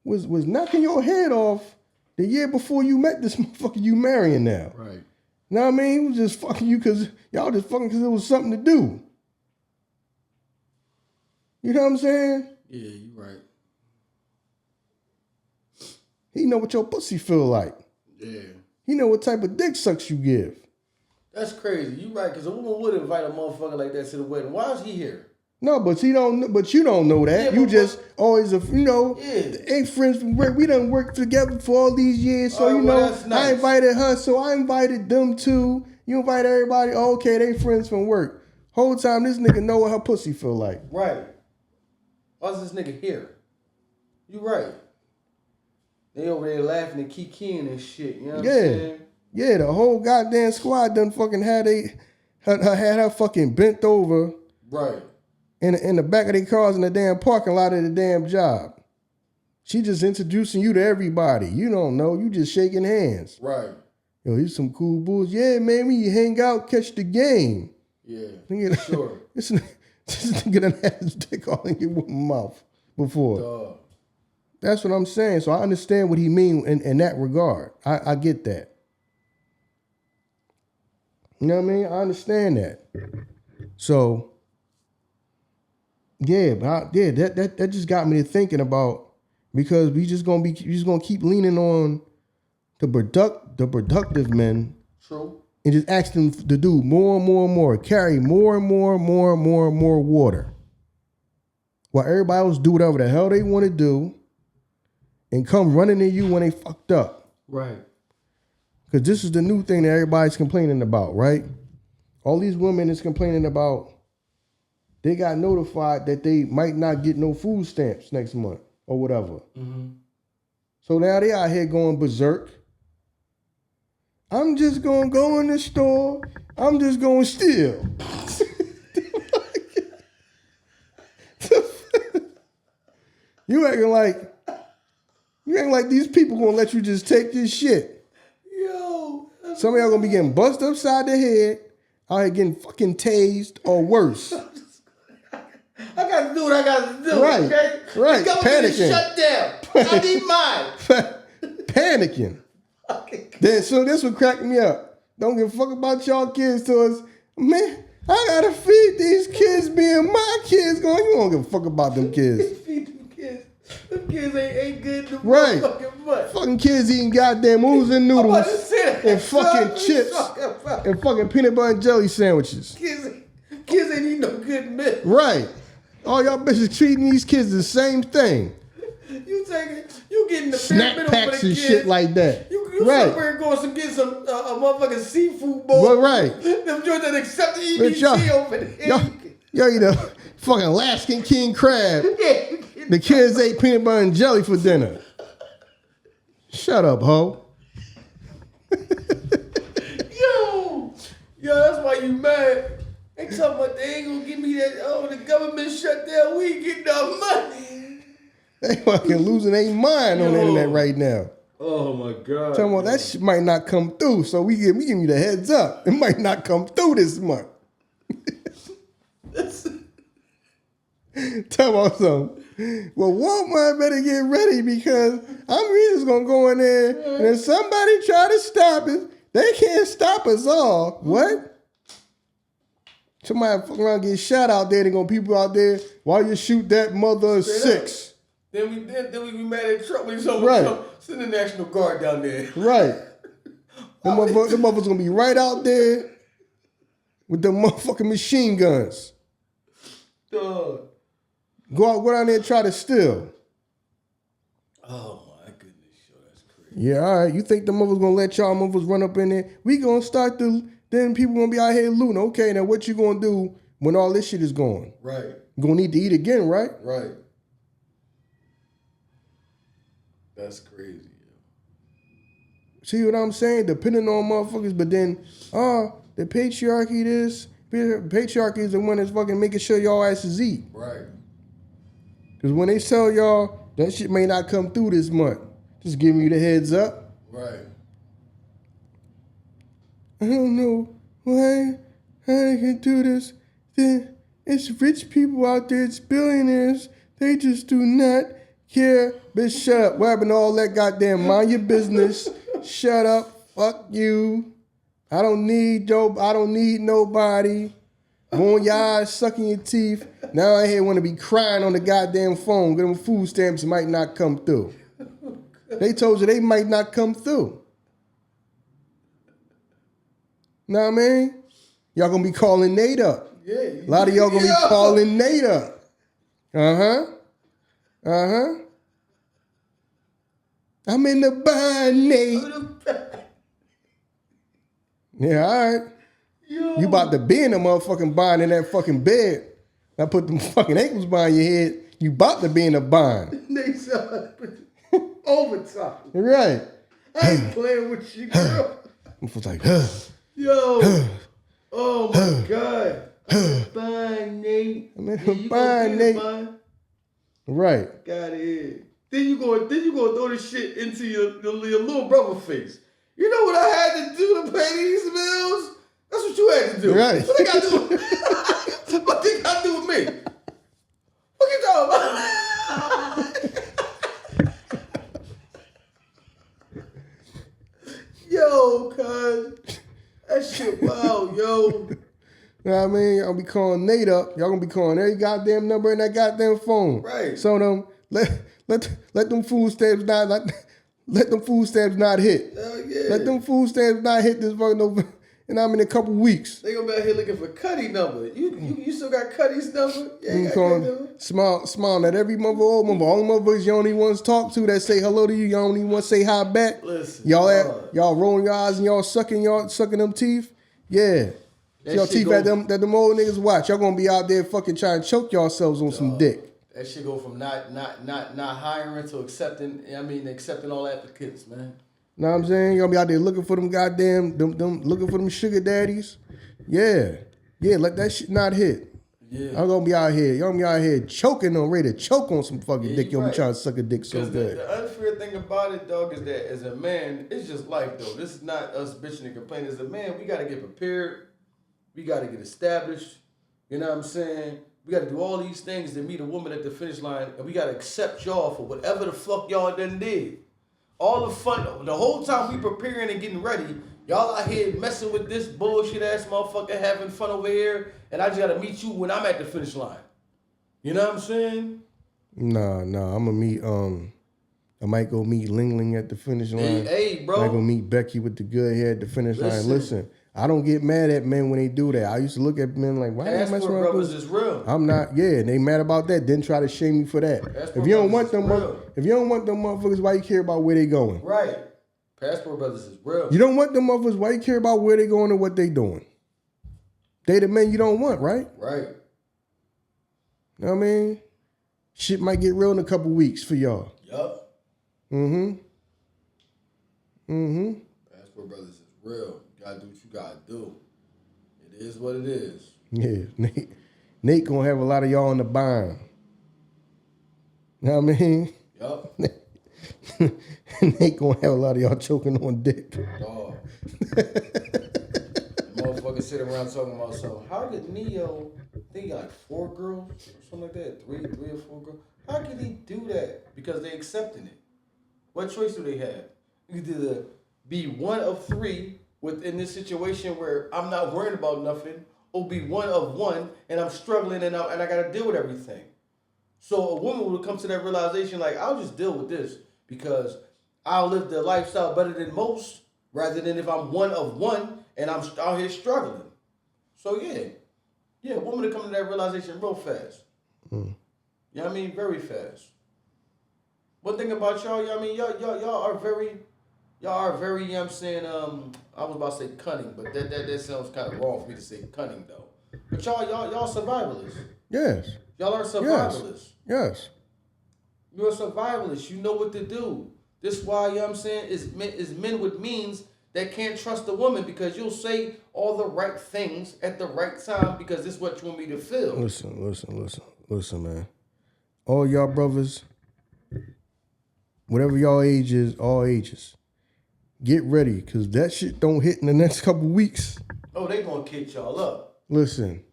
was knocking your head off the year before you met this motherfucker you marrying now. right. Know what I mean? He was just fucking you because y'all just fucking because it was something to do. You know what I'm saying? Yeah, you right. He know what your pussy feel like. Yeah. He know what type of dick sucks you give. That's crazy. You right, because a woman would invite a motherfucker like that to the wedding. Why is he here? No, but you don't. But you don't know that. Yeah, you just always, Yeah. ain't friends from work. We done worked together for all these years, so All right, well, that's nice. I invited her, so I invited them too. You invite everybody. Oh, okay, they friends from work. Whole time this nigga know what her pussy feel like. Right. Why is this nigga here? You right. They over there laughing and kikiing and shit. You know what I'm saying? Yeah, the whole goddamn squad done fucking had her fucking bent over. Right. In the back of their cars in the damn parking lot of the damn job. She just introducing you to everybody. You don't know. You just shaking hands. Right. Yo, these some cool bulls. Yeah, man, we hang out, catch the game. Yeah, Nigga, sure. This nigga done had his dick all in your mouth before. Duh. That's what I'm saying. So I understand what he mean in that regard. I get that. You know what I mean? I understand that. So, yeah, but that just got me to thinking about, because we just gonna keep leaning on the productive men. True. And just ask them to do more and more and more, carry more and more and more and more and more water, while everybody else do whatever the hell they want to do, and come running to you when they fucked up. Right. Because this is the new thing that everybody's complaining about, right? All these women is complaining about, they got notified that they might not get no food stamps next month or whatever. Mm-hmm. So now they out here going berserk. I'm just going to go in the store. I'm just going to steal. You acting like these people going to let you just take this shit. Yo. Some of y'all going to be getting busted upside the head, out here getting fucking tased or worse. I got to do what I got to do. Right, okay? right. The government is Panicking. shut down. I need mine. Panicking. Then so this would crack me up. Don't give a fuck about y'all kids to us. Man, I gotta feed these kids being my kids. Going, you don't give a fuck about them kids. Feed them kids. Them kids ain't good in the Right. fucking butt. Fucking kids eating goddamn oodles and I'm about noodles to say that. and fucking Son, chips and fucking peanut butter and jelly sandwiches. Kids ain't eating no good milk. Right. All y'all bitches treating these kids the same thing. You getting the Snack bare minimum packs for the and kids. shit like that. You right. somewhere going to get some a motherfucking seafood bowl. Well, right. Them joints that accept the But EBT over there. Y'all eat a fucking Alaskan king crab. The kids ate peanut butter and jelly for dinner. Shut up, ho. Yo, that's why you mad. They talking about they ain't gonna give me that. Oh, the government shut down. We ain't getting our money. They fucking losing their mind on the internet right now. Oh my God. Talking about that shit might not come through, so we give you the heads up. It might not come through this month. Tell about something. Well, Walmart better get ready, because I'm just gonna go in there, and if somebody try to stop it, they can't stop us all. What? Somebody fuck around get shot out there. They gonna people out there while you shoot that mother of six. Then we be mad at Trump when he's over Right. Trump. Send the National Guard down there. Right. The motherfuckers gonna be right out there with the motherfucking machine guns. Dog. Go down there and try to steal. Oh my goodness, yo, that's crazy. Yeah, all right. You think the motherfuckers gonna let y'all motherfuckers run up in there? We gonna start then people gonna be out here looting. Okay, now what you gonna do when all this shit is gone? Right. You gonna need to eat again, right? Right. That's crazy, yo. See what I'm saying? Depending on motherfuckers, but then, the patriarchy patriarchy is the one that's fucking making sure y'all asses eat. Right. Because when they tell y'all that shit may not come through this month, Just giving you the heads up. Right. I don't know why I can do this. It's rich people out there. It's billionaires. They just do not care. Bitch, shut up. What happened to all that goddamn mind your business? Shut up. Fuck you. I don't need nobody. Going your eyes, sucking your teeth. Now I here want to be crying on the goddamn phone. Get them food stamps might not come through. They told you they might not come through. Know what I mean? Y'all gonna be calling Nate up. Yeah. A lot of y'all gonna be calling Nate up. I'm in the bind, Nate. Yeah, all right. Yo. You about to be in the motherfucking bind in that fucking bed. I put them fucking ankles behind your head. You about to be in a bind. They sell overtime. Right. I ain't playing with you, girl. I'm like, Yo. Oh my God. Fine, Nate. I'm in the bind, Nate. Right. Got it. Then you go throw this shit into your little brother face. You know what I had to do to pay these bills? That's what you had to do. Right. What they got to do? What they got to do with me? What you talking about? Yo, cuz. That shit wild, yo. You know what I mean? Y'all be calling Nate up. Y'all gonna be calling every goddamn number in that goddamn phone. Right. So them let them food stamps not let them food stamps not hit. Hell yeah. Let them food stamps not hit this fucking November. And I'm in a couple weeks. They gonna be out here looking for Cuddy number. You still got Cuddy's number? Yeah, you got calling Cuddy number. smile that every mother, all the motherfuckers you only ones talk to that say hello to you. You only want to say hi back. Listen, y'all rolling your eyes and y'all sucking them teeth. Yeah. Y'all teeth that them old niggas watch. Y'all gonna be out there fucking trying to choke yourselves on some dick. That shit go from not hiring to accepting. Accepting all applicants, man. Know what I'm saying? Y'all be out there looking for them goddamn them looking for them sugar daddies. Yeah. Let that shit not hit. Yeah. I'm gonna be out here. Y'all gonna be out here choking on, ready to choke on some fucking dick. Y'all right. be trying to suck a dick so good. The unfair thing about it, dog, is that as a man, it's just life, though. This is not us bitching and complaining. As a man, we gotta get prepared. We gotta get established. You know what I'm saying? We gotta do all these things to meet a woman at the finish line, and we gotta accept y'all for whatever the fuck y'all done did. All the fun, the whole time we preparing and getting ready, y'all out here messing with this bullshit ass motherfucker, having fun over here, and I just gotta meet you when I'm at the finish line. You know what I'm saying? Nah, I'm gonna meet I might go meet Ling Ling at the finish line. Hey, bro. I might go meet Becky with the good hair at the finish line. Listen, I don't get mad at men when they do that. I used to look at men like, why they messing around? Brothers is real. I'm not, they mad about that. Then try to shame me for that. If you don't want them motherfuckers, why you care about where they going? Right. Passport Brothers is real. You don't want them motherfuckers, why you care about where they going and what they doing? They the men you don't want, right? Right. Know what I mean? Shit might get real in a couple weeks for y'all. Yup. Passport Brothers is real. You gotta do what you gotta do. It is what it is. Yeah, Nate gonna have a lot of y'all in the bind. Know what I mean? Yup. Nate gonna have a lot of y'all choking on dick. Dog. Motherfuckers sit around talking about something. How did Neo think he got like 4 girls or something like that? Three or 4 girls. How could he do that? Because they accepting it. What choice do they have? You can either be one of 3 within this situation where I'm not worrying about nothing, or be one of 1 and I'm struggling and I gotta deal with everything. So a woman will come to that realization like, I'll just deal with this because I'll live the lifestyle better than most, rather than if I'm one of 1 and I'm out here struggling. So yeah, a woman to come to that realization real fast. You know what I mean? Very fast. One thing about y'all, you know what I mean? Y'all are very, you know what I'm saying, I was about to say cunning, but that sounds kind of wrong for me to say cunning though. But y'all survivalists. Yes. Y'all are survivalists. Yes. You're a survivalist. You know what to do. This is why, you know what I'm saying, is men with means that can't trust a woman because you'll say all the right things at the right time because this is what you want me to feel. Listen, man. All y'all brothers whatever y'all age is, all ages, get ready, because that shit don't hit in the next couple weeks. Oh, they gonna kick y'all up. Listen,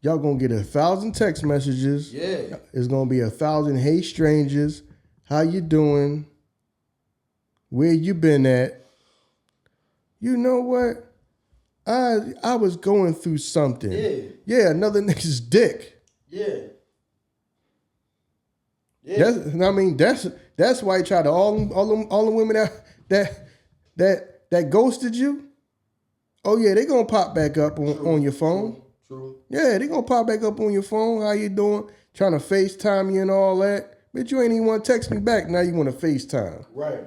y'all gonna get 1,000 text messages. Yeah. It's gonna be 1,000 hey strangers. How you doing? Where you been at? You know what? I was going through something. Yeah, another nigga's dick. Yeah. That's why you try to all the women that ghosted you. Oh yeah, they gonna pop back up on your phone. True. Yeah, they gonna pop back up on your phone. How you doing? Trying to FaceTime you and all that. But you ain't even want to text me back. Now you want to FaceTime. Right.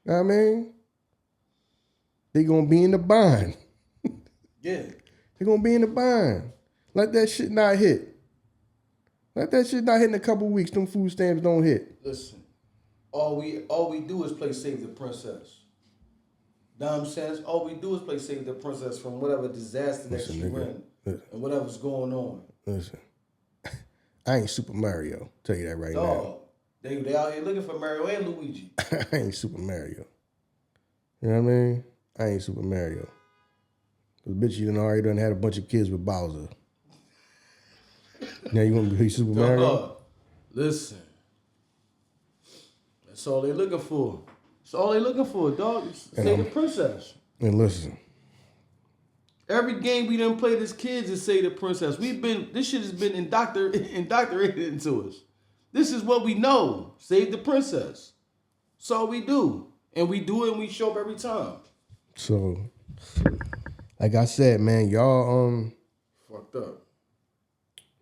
I mean, they gonna be in the bind. Yeah. They gonna be in the bind. Let that shit not hit. Let that shit not hit in a couple weeks. Them food stamps don't hit. Listen, all we do is play Save the Princess. Know what I'm saying? All we do is play Save the Princess from whatever disaster that you in and whatever's going on. Listen, I ain't Super Mario. Tell you that right now. They out here looking for Mario and Luigi. I ain't Super Mario. You know what I mean? I ain't Super Mario. Cause bitch, you already done had a bunch of kids with Bowser. Now you want to be Super Mario? Listen. That's all they looking for. That's all they looking for, dog. Save the Princess. And listen. Every game we done played as kids is Save the Princess. This shit has been indoctrinated into us. This is what we know. Save the Princess. That's all we do. And we do it and we show up every time. So, like I said, man, y'all fucked up.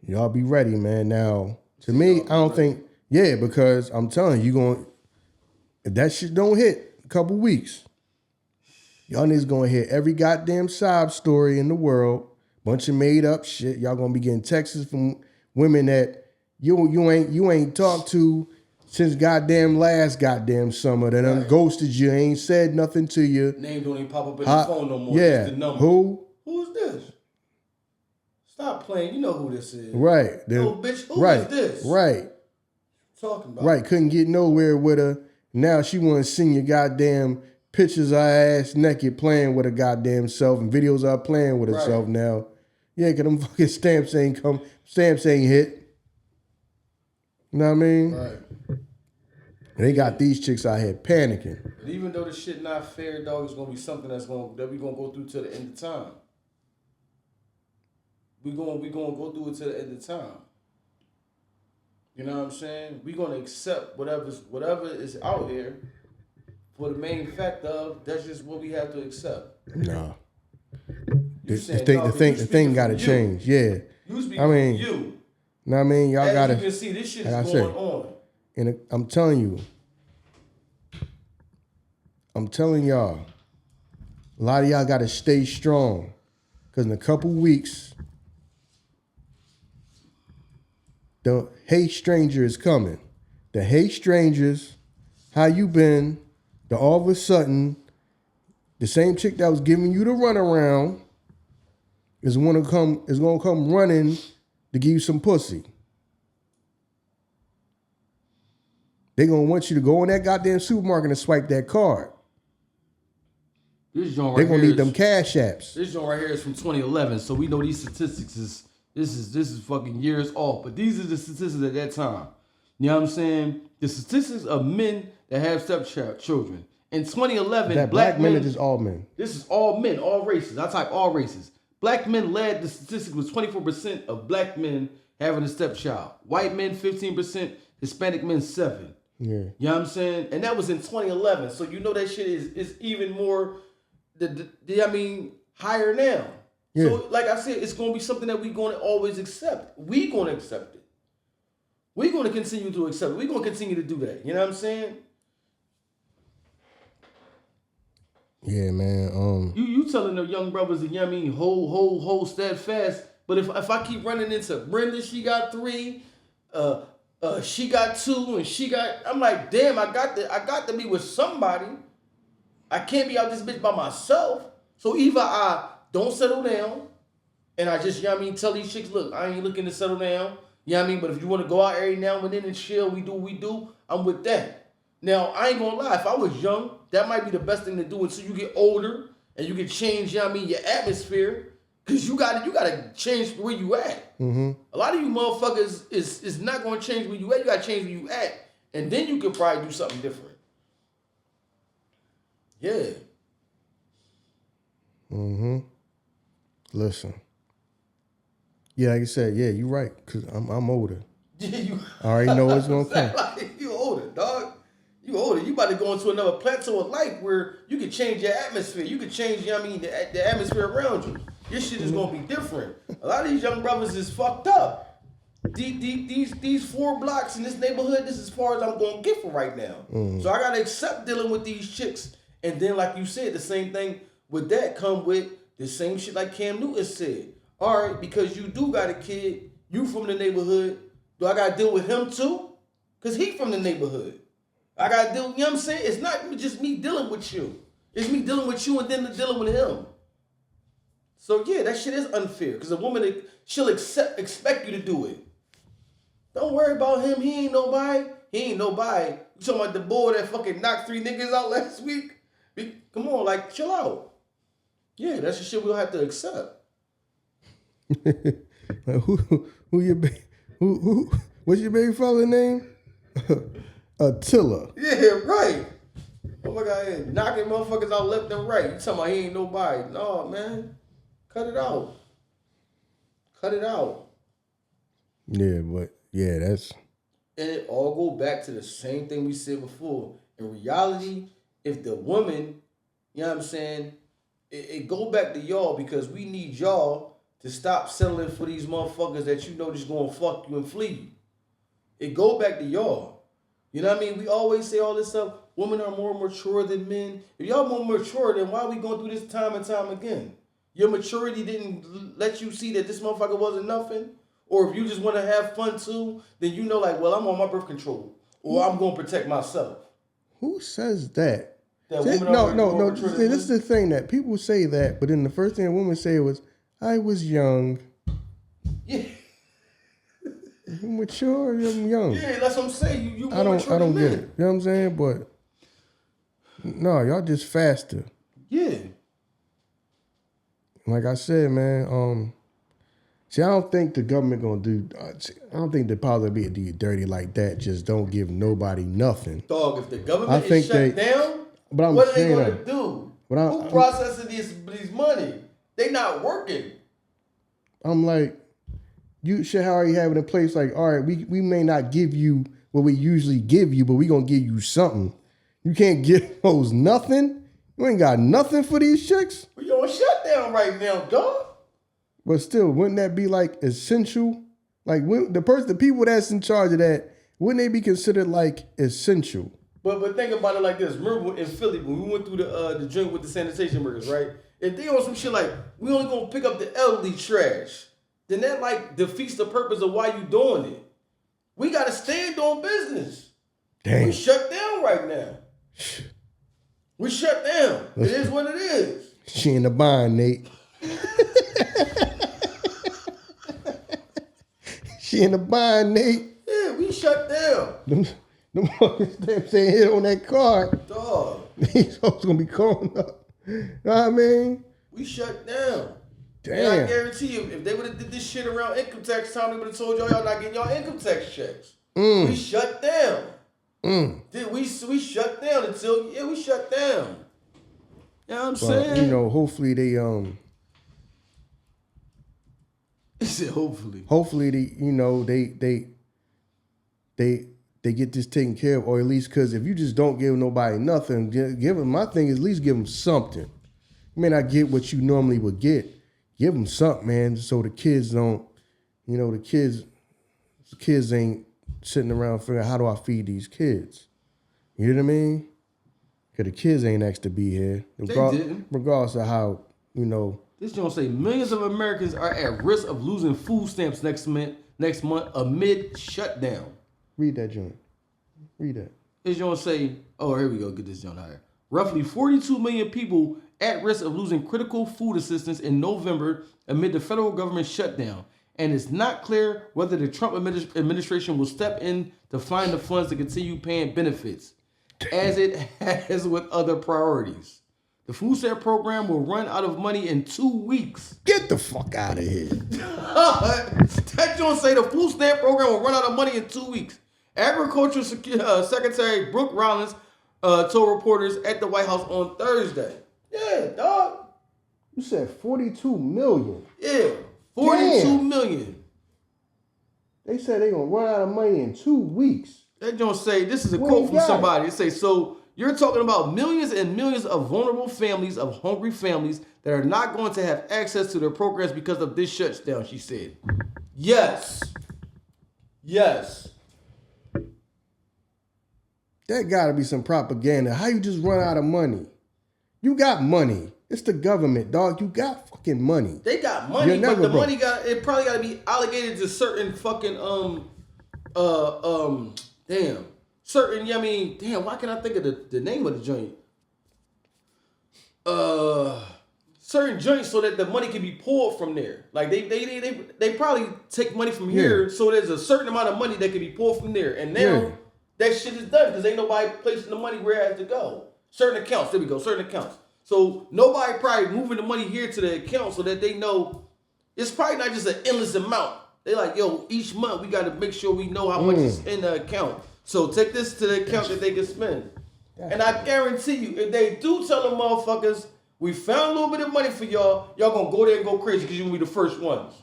Y'all be ready, man. Now, to me, I don't think, because I'm telling you, if that shit don't hit a couple weeks, y'all niggas gonna hear every goddamn sob story in the world, bunch of made up shit. Y'all gonna be getting texts from women that you ain't talked to since last goddamn summer, that done ghosted you, ain't said nothing to you. Name don't even pop up in the phone no more. Yeah. Just the number. Who's this? Stop playing. You know who this is. Right. No, bitch, who is this? Right. Talking about. Right. Couldn't get nowhere with her. Now she want to send you goddamn pictures of her ass naked playing with her goddamn self and videos of her playing with herself now. Yeah, because them fucking stamps ain't hit. You know what I mean? Right. They got these chicks out here panicking. But even though this shit not fair, dog, it's gonna be something that we gonna go through till the end of time. We gonna go through it till the end of time. You know what I'm saying? We gonna accept whatever is out here for the main fact of that's just what we have to accept. Nah. The thing gotta change. Yeah. You speaking for you. Know what I mean? Y'all gotta. You can see this shit is going on. And I'm telling y'all, a lot of y'all gotta stay strong. Cause in a couple weeks, the hey stranger is coming. The hey strangers, how you been? The all of a sudden, the same chick that was giving you the runaround is gonna come running to give you some pussy. They gonna want you to go in that goddamn supermarket and swipe that card. This joint they gonna need them cash apps. This joint right here is from 2011, so we know these statistics this is fucking years off. But these are the statistics at that time. You know what I'm saying? The statistics of men that have stepchildren. In 2011, that black men are just all men. This is all men, all races. I type all races. Black men led the statistic was 24% of black men having a stepchild. White men 15%, Hispanic men 7%. Yeah. You know what I'm saying? And that was in 2011. So you know that shit is even more higher now. Yeah. So like I said, it's gonna be something that we're gonna always accept. We're gonna accept it. We're gonna continue to accept it. We're gonna continue to do that. You know what I'm saying? Yeah, man. You telling the young brothers that, you know what I mean, hold steadfast. But if I keep running into Brenda, she got 3, she got 2, and I'm like, damn, I got to be with somebody. I can't be out this bitch by myself. So either I don't settle down and I just, you know what I mean, tell these chicks, look, I ain't looking to settle down. You know You know what I mean? But if you want to go out every now and then and chill, we do what we do, I'm with that. Now, I ain't gonna lie, if I was young, that might be the best thing to do until you get older and you can change, you know what I mean, your atmosphere. Cause you gotta change where you at. Mm-hmm. A lot of you motherfuckers is not gonna change where you at. You gotta change where you at. And then you can probably do something different. Yeah. Mm-hmm. Listen. Yeah, like I said, yeah, you're right. Cause I'm older. I already know what's gonna come. Like, you older, dog. You older. You about to go into another plateau of life where you can change your atmosphere. You can change, you know what I mean, the atmosphere around you. Your shit is gonna be different. A lot of these young brothers is fucked up. These 4 blocks in this neighborhood, this is as far as I'm gonna get for right now. So I gotta accept dealing with these chicks. And then, like you said, the same thing with that come with the same shit like Cam Newton said. All right, because you do got a kid, you from the neighborhood, do I gotta deal with him too? Cause he from the neighborhood. I gotta deal, you know what I'm saying? It's not just me dealing with you. It's me dealing with you and then dealing with him. So yeah, that shit is unfair. Cause a woman, she'll expect you to do it. Don't worry about him. He ain't nobody. You talking about the boy that fucking knocked 3 niggas out last week? Come on, like, chill out. Yeah, that's the shit we'll have to accept. What's your baby father name? Attila. Yeah, right. Oh my God, knocking motherfuckers out left and right. You talking about he ain't nobody. No, man. Cut it out. Yeah, but yeah, that's... And it all go back to the same thing we said before. In reality, if the woman, you know what I'm saying, it go back to y'all because we need y'all to stop settling for these motherfuckers that you know just gonna fuck you and flee you. It go back to y'all. You know what I mean? We always say all this stuff. Women are more mature than men. If y'all more mature, then why are we going through this time and time again? Your maturity didn't let you see that this motherfucker wasn't nothing? Or if you just want to have fun too, then you know like, well, I'm on my birth control. Or I'm going to protect myself. Who says that? No. See, this is the thing that people say that, but then the first thing a woman say was, I was young. Yeah. You mature, I'm young. Yeah, that's what I'm saying. You I don't get it. You know what I'm saying? But no, y'all just faster. Yeah. Like I said, man, see, I don't think the government gonna do. I don't think the policy be do you dirty like that. Just don't give nobody nothing. Dog, if the government is shut down, but what are they gonna do? Who processing these money? They not working. I'm like, you should already have it in place. Like, all right, we may not give you what we usually give you, but we gonna give you something. You can't give those nothing. You ain't got nothing for these chicks. Well, you're on shutdown right now, dog. But still, wouldn't that be like essential? Like when the people that's in charge of that, wouldn't they be considered like essential? But think about it like this. Remember in Philly when we went through the joint with the sanitation workers, right? If they on some shit like we only gonna pick up the elderly trash, then that like defeats the purpose of why you doing it. We gotta stand on business. Damn. We shut down right now. We shut down. It is what it is. She in the bind, Nate. She in the bind, Nate. Yeah, we shut down. Them motherfuckers saying hit on that card. Dog. These folks gonna be calling up. You know what I mean? We shut down. Damn. And I guarantee you, if they would have did this shit around income tax time, they would have told y'all not getting y'all income tax checks. We shut down. We shut down until we shut down. You know what I'm saying? You know, hopefully they He said hopefully. Hopefully they get this taken care of, or at least because if you just don't give nobody nothing, give them. My thing is at least give them something. You may not get what you normally would get. Give them something, man, so the kids don't. You know, the kids ain't sitting around figuring out how do I feed these kids. You know what I mean? Because the kids ain't asked to be here. They didn't. Regardless of how, you know. This don't say millions of Americans are at risk of losing food stamps next month amid shutdown. Read that joint. Read that. This don't say, oh, here we go, get this joint higher. Roughly 42 million people at risk of losing critical food assistance in November amid the federal government shutdown. and it's not clear whether the Trump administration will step in to find the funds to continue paying benefits, as it has with other priorities. The food stamp program will run out of money in 2 weeks. Get the fuck out of here. That joint say the food stamp program will run out of money in 2 weeks. Agricultural Secretary Brooke Rollins told reporters at the White House on Thursday. Yeah, dog. You said 42 million. Yeah, 42 Damn. million. They said they gonna run out of money in 2 weeks. That don't say, this is a Well, quote you from got somebody. It say, so you're talking about millions and millions of vulnerable families, of hungry families that are not going to have access to their programs because of this shutdown, she said. Yes. Yes. That gotta be some propaganda. How you just run out of money? You got money. It's the government, dog. You got fucking money. They got money, You're but never the broke. money it probably got to be allocated to certain fucking damn. Certain, yeah, I mean, damn, why can't I think of the name of the joint? Certain joints so that the money can be pulled from there. Like they probably take money from here, so there's a certain amount of money that can be pulled from there. And now that shit is done because ain't nobody placing the money where it has to go. Certain accounts, there we go, certain accounts. So nobody probably moving the money here to the account so that they know it's probably not just an endless amount. They like, yo, each month we got to make sure we know how much is in the account. So take this to the account that they can spend. And I guarantee you, if they do tell them motherfuckers, we found a little bit of money for y'all, y'all gonna go there and go crazy because you're gonna be the first ones.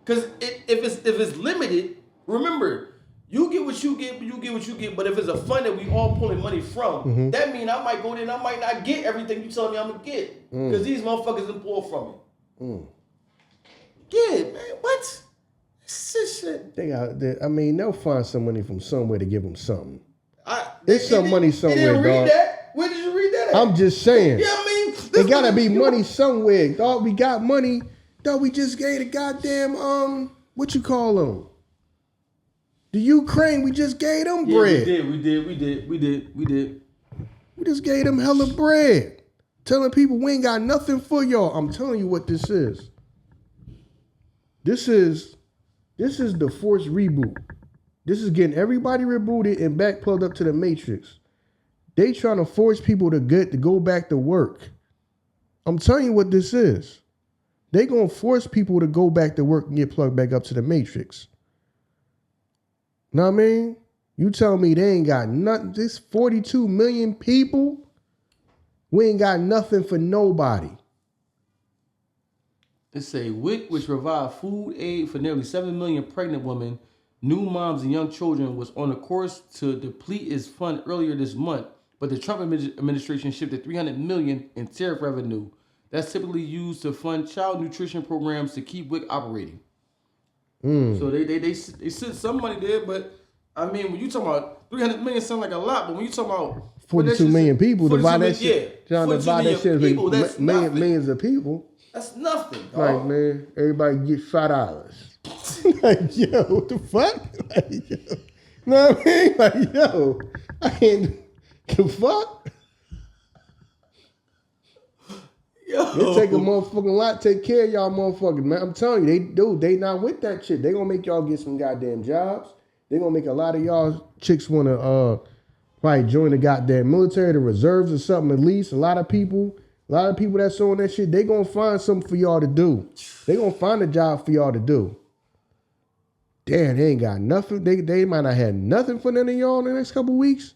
Because if it's limited, remember, you get what you get, but if it's a fund that we all pulling money from, that means I might go there and I might not get everything you tell me I'm gonna get. Because these motherfuckers done pull from it. Yeah, man, what? This shit. They'll find some money from somewhere to give them something. There's some money somewhere, didn't read dog. that? Where did you read that at? I'm just saying. Yeah, I mean, There gotta be money somewhere, dog. We got money, dog. We just gave the goddamn what you call them? The Ukraine. We just gave them bread. We did. We just gave them hella bread, telling people we ain't got nothing for y'all. I'm telling you what this is. This is the forced reboot. This is getting everybody rebooted and back plugged up to the matrix. They trying to force people to go back to work. I'm telling you what this is. They gonna force people to go back to work and get plugged back up to the matrix. Know what I mean? You tell me they ain't got nothing. This 42 million people, we ain't got nothing for nobody. It's a WIC, which provide food aid for nearly 7 million pregnant women, new moms, and young children, was on a course to deplete its fund earlier this month. But the Trump administration shifted $300 million in tariff revenue that's typically used to fund child nutrition programs to keep WIC operating. So they sent some money there, but I mean, when you talk about 300 million, sound like a lot, but when you talk about 42 million people, divide that shit. Yeah, 42 million people, that's nothing. Millions of people. That's nothing, dog. Like, man, everybody get $5. Like, yo, what the fuck? Like, yo. Know what I mean? Like, yo, I can't. The fuck? Yo. They take a motherfucking lot, take care of y'all motherfuckers, man. I'm telling you, they not with that shit. They gonna make y'all get some goddamn jobs. They gonna make a lot of y'all chicks wanna probably join the goddamn military, the reserves or something at least. A lot of people that's on that shit, they gonna find something for y'all to do. They gonna find a job for y'all to do. Damn, they ain't got nothing. They might not have nothing for none of y'all in the next couple weeks.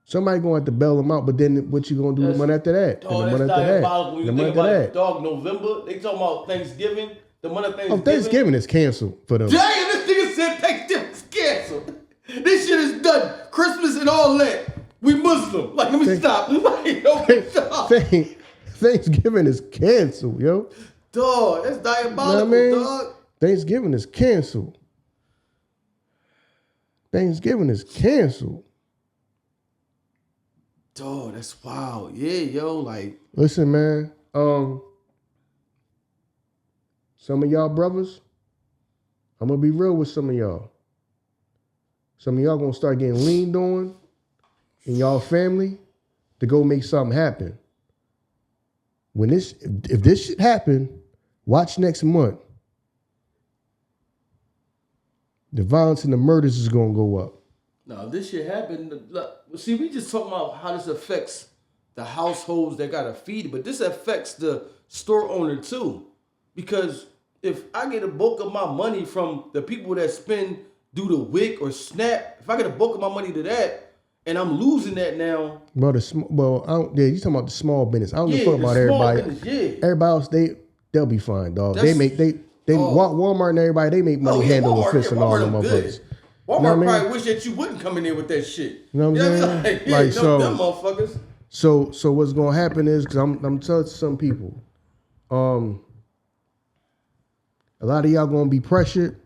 Somebody gonna have to bail them out, but then what you gonna do the month after that? Oh, that's diabolical. When you think about it, dog, November, they talking about Thanksgiving, the month of Thanksgiving. Oh, Thanksgiving is canceled for them. Damn, this nigga said Thanksgiving is canceled. This shit is done. Christmas and all that. We Muslim. Like, let me stop. Like, yo, stop. Thanksgiving is canceled, yo. Dog, that's diabolical, You know what I mean? dog. Thanksgiving is canceled. Thanksgiving is canceled. Dog, that's wild. Yeah, yo, like. Listen, man. Some of y'all brothers, I'm gonna be real with some of y'all. Some of y'all gonna start getting leaned on in y'all family to go make something happen. If this shit happen, watch next month. The violence and the murders is gonna go up. No, this shit happened. See, we just talking about how this affects the households that gotta feed it, but this affects the store owner too. Because if I get a bulk of my money from the people that spend due to WIC or SNAP, if I get a bulk of my money to that, and I'm losing that now. Well, you talking about the small business. I don't give a fuck about everybody. Business, everybody else, they'll be fine, dog. Walmart and everybody, they make money handling the fists and all them motherfuckers. Walmart probably wish that you wouldn't come in there with that shit. You know what I'm saying? Like so, them motherfuckers. So what's gonna happen is, because I'm telling some people, a lot of y'all gonna be pressured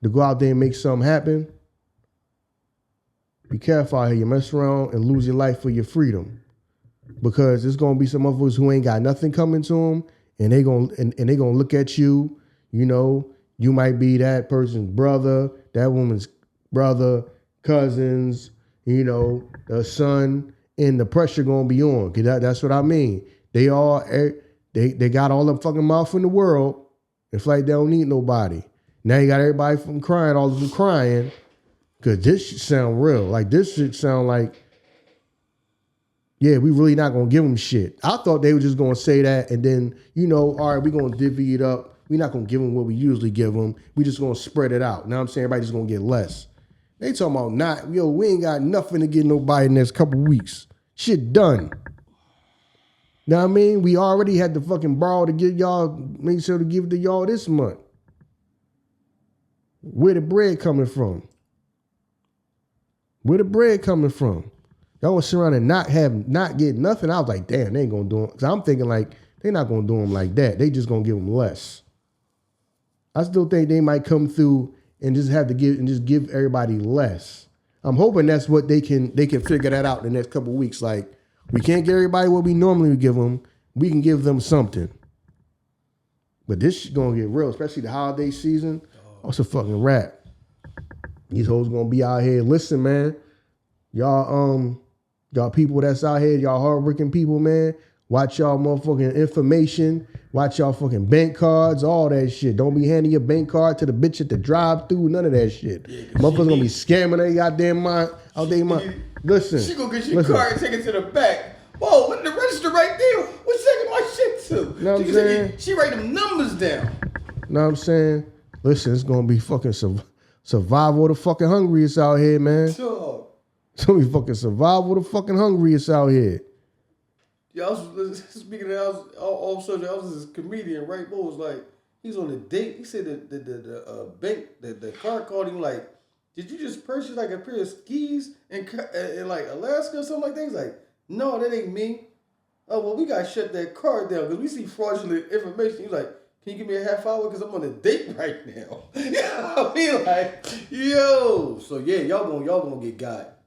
to go out there and make something happen. Be careful out here. You mess around and lose your life for your freedom, because there's gonna be some motherfuckers who ain't got nothing coming to them, and they gonna look at you. You know, you might be that person's brother, that woman's brother, cousins. You know, the son, and the pressure gonna be on. Cause that's what I mean. They got all the fucking mouth in the world. It's like they don't need nobody. Now you got everybody from crying, all of them crying. Cause this shit sound real. Like this shit sound like, yeah, we really not gonna give them shit. I thought they were just gonna say that and then, you know, all right, we gonna divvy it up. We not gonna give them what we usually give them. We just gonna spread it out. Now I'm saying everybody just gonna get less. They talking about we ain't got nothing to get nobody in the next couple weeks. Shit done. Know what I mean? We already had to fucking borrow to get y'all, make sure to give it to y'all this month. Where the bread coming from? Where the bread coming from? Y'all want to sit around and not get nothing. I was like, damn, they ain't gonna do it. Cause I'm thinking like, they not gonna do them like that. They just gonna give them less. I still think they might come through and just have to give everybody less. I'm hoping that's what they can figure that out in the next couple of weeks. Like, we can't give everybody what we normally would give them. We can give them something. But this shit gonna get real, especially the holiday season. Oh, it's a fucking wrap. These hoes gonna be out here. Listen, man. Y'all people that's out here, y'all hardworking people, man. Watch y'all motherfucking information. Watch y'all fucking bank cards, all that shit. Don't be handing your bank card to the bitch at the drive-thru, none of that shit. Yeah, motherfuckers gonna be scamming their goddamn mind. Listen. She gonna get your card and take it to the back. Whoa, what the register right there? What's taking my shit to? You know what I'm saying? She write them numbers down. You know what I'm saying? Listen, it's gonna be fucking survival of the fucking hungriest out here, man. Sure. It's gonna be fucking survival of the fucking hungriest out here. Yeah, speaking of, I was this comedian, right? Bo was like, he's on a date. He said that the bank, the car called him like, did you just purchase like a pair of skis in like Alaska or something like that? He's like, no, that ain't me. Oh, well, we got to shut that car down because we see fraudulent information. He's like, can you give me a half hour because I'm on a date right now? You know what I mean? Like, yo. So, yeah, y'all gonna get got.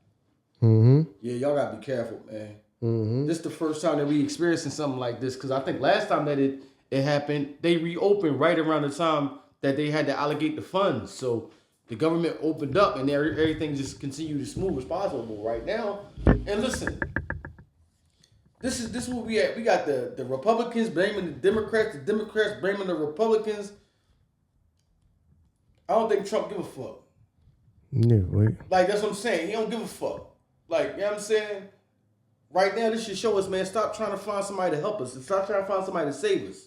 Mm-hmm. Yeah, y'all got to be careful, man. Mm-hmm. This is the first time that we experiencing something like this because I think last time that it happened, they reopened right around the time that they had to allocate the funds. So the government opened up and everything just continued as smooth as possible right now. And listen, this is where we at. We got the Republicans blaming the Democrats blaming the Republicans. I don't think Trump give a fuck. Yeah, wait. Like, that's what I'm saying. He don't give a fuck. Like, you know what I'm saying? Right now, this should show us, man, stop trying to find somebody to help us and stop trying to find somebody to save us.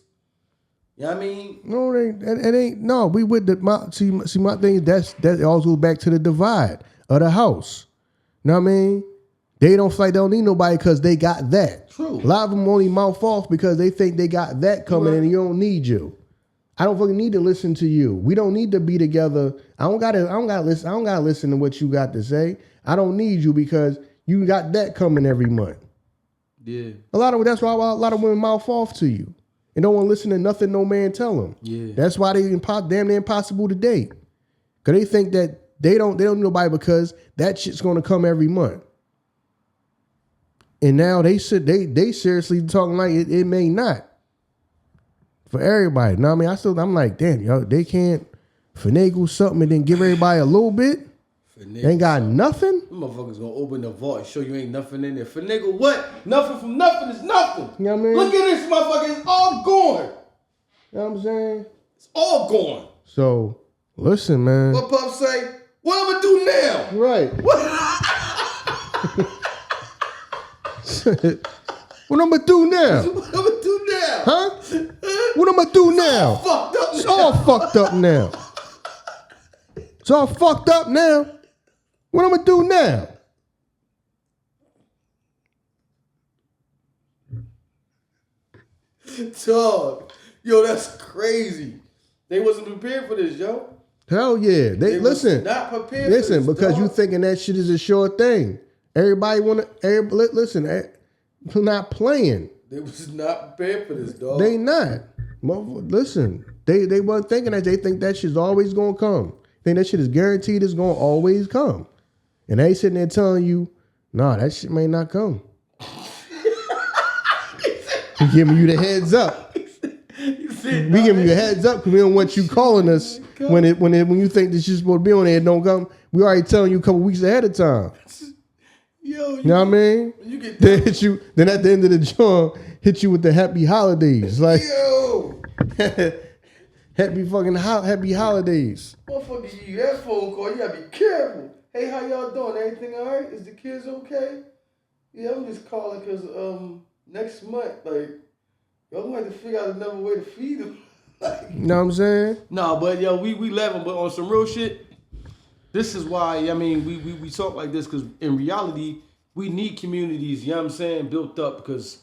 You know what I mean? No, it ain't. No, we with see my thing is that all goes back to the divide of the house. You know what I mean? They don't feel like they don't need nobody because they got that. True. A lot of them only mouth off because they think they got that coming in and you don't need you. I don't fucking need to listen to you. We don't need to be together. I don't gotta listen to what you got to say. I don't need you because you got that coming every month. Yeah. That's why a lot of women mouth off to you and don't want to listen to nothing no man tell them. Yeah. That's why they damn near impossible to date. Cause they think that they don't need nobody because that shit's gonna come every month. And now they seriously talking like it may not. For everybody. Now I mean I'm like, damn, yo, they can't finagle something and then give everybody a little bit. They ain't got nothing? Them motherfuckers gonna open the vault and show you ain't nothing in there. Finagle what? Nothing from nothing is nothing. You know what I mean? Look at this motherfucker. It's all gone. You know what I'm saying? It's all gone. So Listen, man. What Puff say? What I'm gonna do now? Right. What I'm gonna do now? What I'm gonna do now? Huh? What I'm gonna do now? Fucked up. It's all fucked up now. It's all fucked up now. What I'm gonna do now? Dog. Yo, that's crazy. They wasn't prepared for this, yo. Hell yeah. They was listen. not prepared Listen, for this, because dog. you thinking that shit is a sure thing. Everybody listen, they're not playing. They was not prepared for this, dog. They not. Listen, they weren't thinking that. They think that shit's always gonna come. Think that shit is guaranteed it's gonna always come. And they sitting there telling you, nah, that shit may not come. We giving you the heads up. We giving you a heads up because we don't want you calling us when you think that you're supposed to be on there. It don't come. We already telling you a couple weeks ahead of time. Yo, You know what I mean? You get Then hit you. Then at the end of the joint, hit you with the happy holidays. Like, yo, happy holidays. motherfucker, give you that phone call. You gotta be careful. Hey, how y'all doing? Everything all right? Is the kids okay? Yeah, I'm just calling because next month, like, y'all gonna have to figure out another way to feed them. Like, You know what I'm saying? nah, but yo, we laughing, but on some real shit. This is why, I mean, we talk like this because in reality, we need communities, you know what I'm saying, built up. Because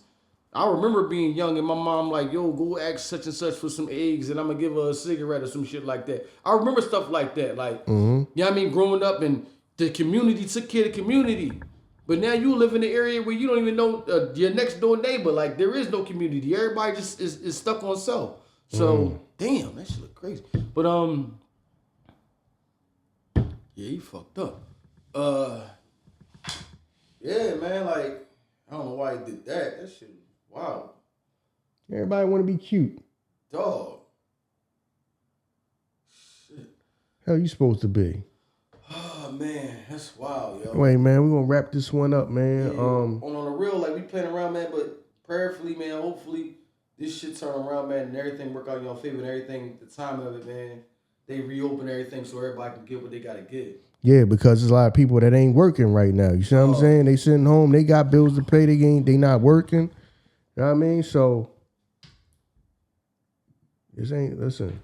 I remember being young and my mom like, yo, go ask such and such for some eggs and I'm going to give her a cigarette or some shit like that. I remember stuff like that. Like, you know what I mean, growing up and the community took care of the community. But now you live in an area where you don't even know your next door neighbor. Like, there is no community. Everybody just is stuck on self. So, damn, that shit look crazy. But, yeah, he fucked up. Yeah, man, like, I don't know why he did that. That shit, wow. Everybody want to be cute. Dog. Shit. How you supposed to be? Oh, man, that's wild, yo. Wait, man, we gonna wrap this one up, man. Yeah, on the real, like, we playing around, man, but prayerfully, man, hopefully this shit turn around, man, and everything work out in your favor and everything, the timing of it, man, they reopen everything so everybody can get what they gotta get. Yeah, because there's a lot of people that ain't working right now. You see what I'm saying? They sitting home, they got bills to pay, they not working. You know what I mean? So listen.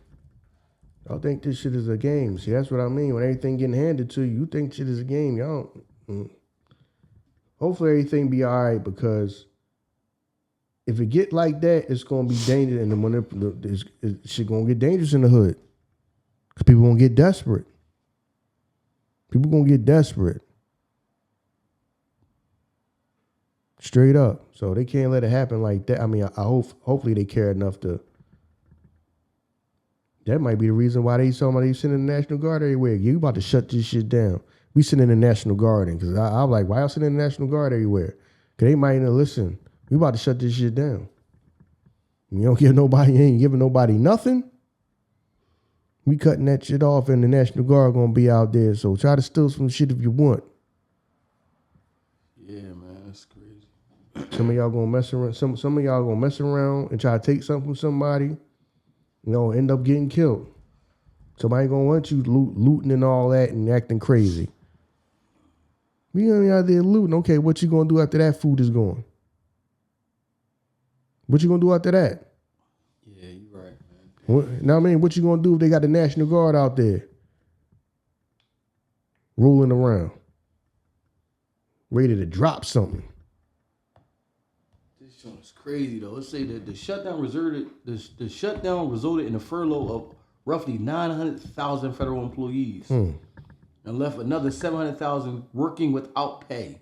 Y'all think this shit is a game. See, that's what I mean. When everything getting handed to you, you think shit is a game. Y'all don't. Hopefully everything be all right, because if it get like that, it's gonna be dangerous, and when shit gonna get dangerous in the hood, because people gonna get desperate. People gonna get desperate. Straight up. So they can't let it happen like that. I mean, hopefully they care enough to. That might be the reason why they sending the National Guard everywhere. You about to shut this shit down. We sending the National Guard in, because I'm like, why y'all sending the National Guard everywhere? Because they might not listen. We about to shut this shit down. You ain't giving nobody nothing. We cutting that shit off, and the National Guard gonna be out there. So try to steal some shit if you want. Yeah, man, that's crazy. Some of y'all gonna mess around. Some of y'all gonna mess around and try to take something from somebody. End up getting killed. Somebody gonna want you looting and all that and acting crazy. We gonna be out there looting. Okay, what you gonna do after that food is gone? What you gonna do after that? Yeah, you right, man. Now I mean, what you gonna do if they got the National Guard out there rolling around, ready to drop something? This joint is crazy though. Let's say that the shutdown resulted in a furlough of roughly 900,000 federal employees and left another 700,000 working without pay.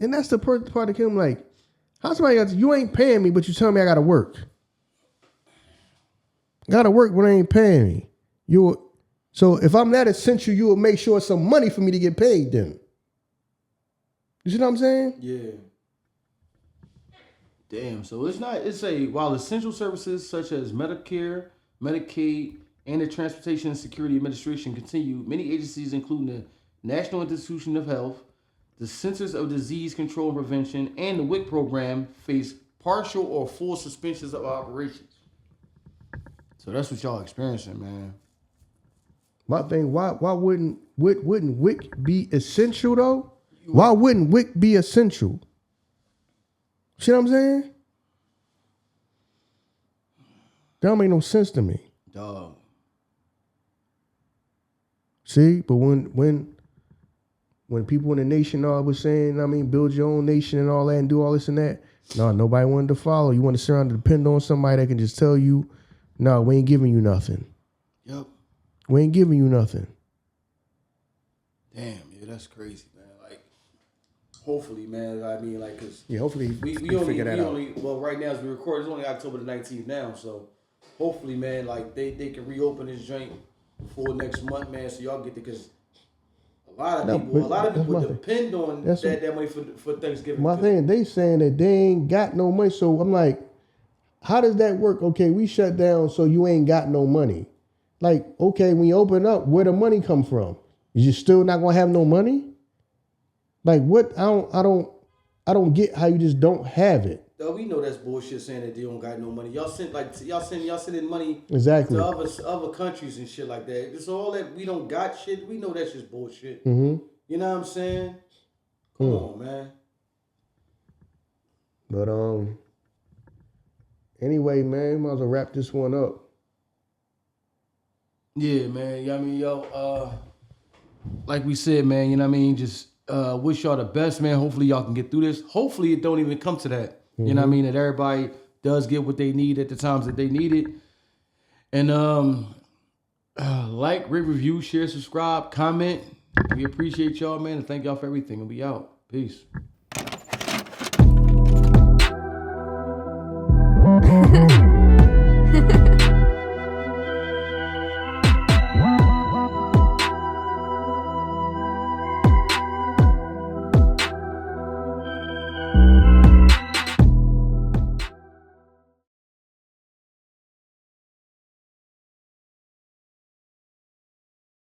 And that's the part of him, like, how somebody you ain't paying me, but you tell me I gotta work. Gotta work, but I ain't paying me. So if I'm that essential, you will make sure it's some money for me to get paid then. You see what I'm saying? Yeah. Damn. So while essential services such as Medicare, Medicaid, and the Transportation and Security Administration continue, many agencies, including the National Institution of Health, the Centers of Disease Control and Prevention, and the WIC program, face partial or full suspensions of operations. So that's what y'all experiencing, man. My thing, why wouldn't WIC be essential though? Why wouldn't WIC be essential? See what I'm saying? That don't make no sense to me. Dog. See, but when people in the nation all was saying, I mean, build your own nation and all that and do all this and that, no, nobody wanted to follow. You want to sit around and depend on somebody that can just tell you, no, we ain't giving you nothing. Yep. We ain't giving you nothing. Damn, yeah, that's crazy, man. Like, hopefully, man. I mean, like, cause hopefully we figure that out. Well, right now as we record, it's only October the 19th now, so hopefully, man, like they can reopen this joint before next month, man. So y'all get to, cause a lot of people depend on that money for Thanksgiving. My thing, they saying that they ain't got no money, so I'm like, how does that work? Okay, we shut down, so you ain't got no money. Like, okay, when you open up, where the money come from? Is you still not gonna have no money? Like, what? I don't get how you just don't have it. Though we know that's bullshit saying that they don't got no money. Y'all sending money exactly to other countries and shit like that. It's all that we don't got shit. We know that's just bullshit. Mm-hmm. You know what I'm saying? Come on, man. But anyway, man, might as well wrap this one up. Yeah, man. I mean, like we said, man, you know what I mean? Just wish y'all the best, man. Hopefully y'all can get through this. Hopefully it don't even come to that. Mm-hmm. You know what I mean? That everybody does get what they need at the times that they need it. And like, rate, review, share, subscribe, comment. We appreciate y'all, man, and thank y'all for everything. And we out. Peace.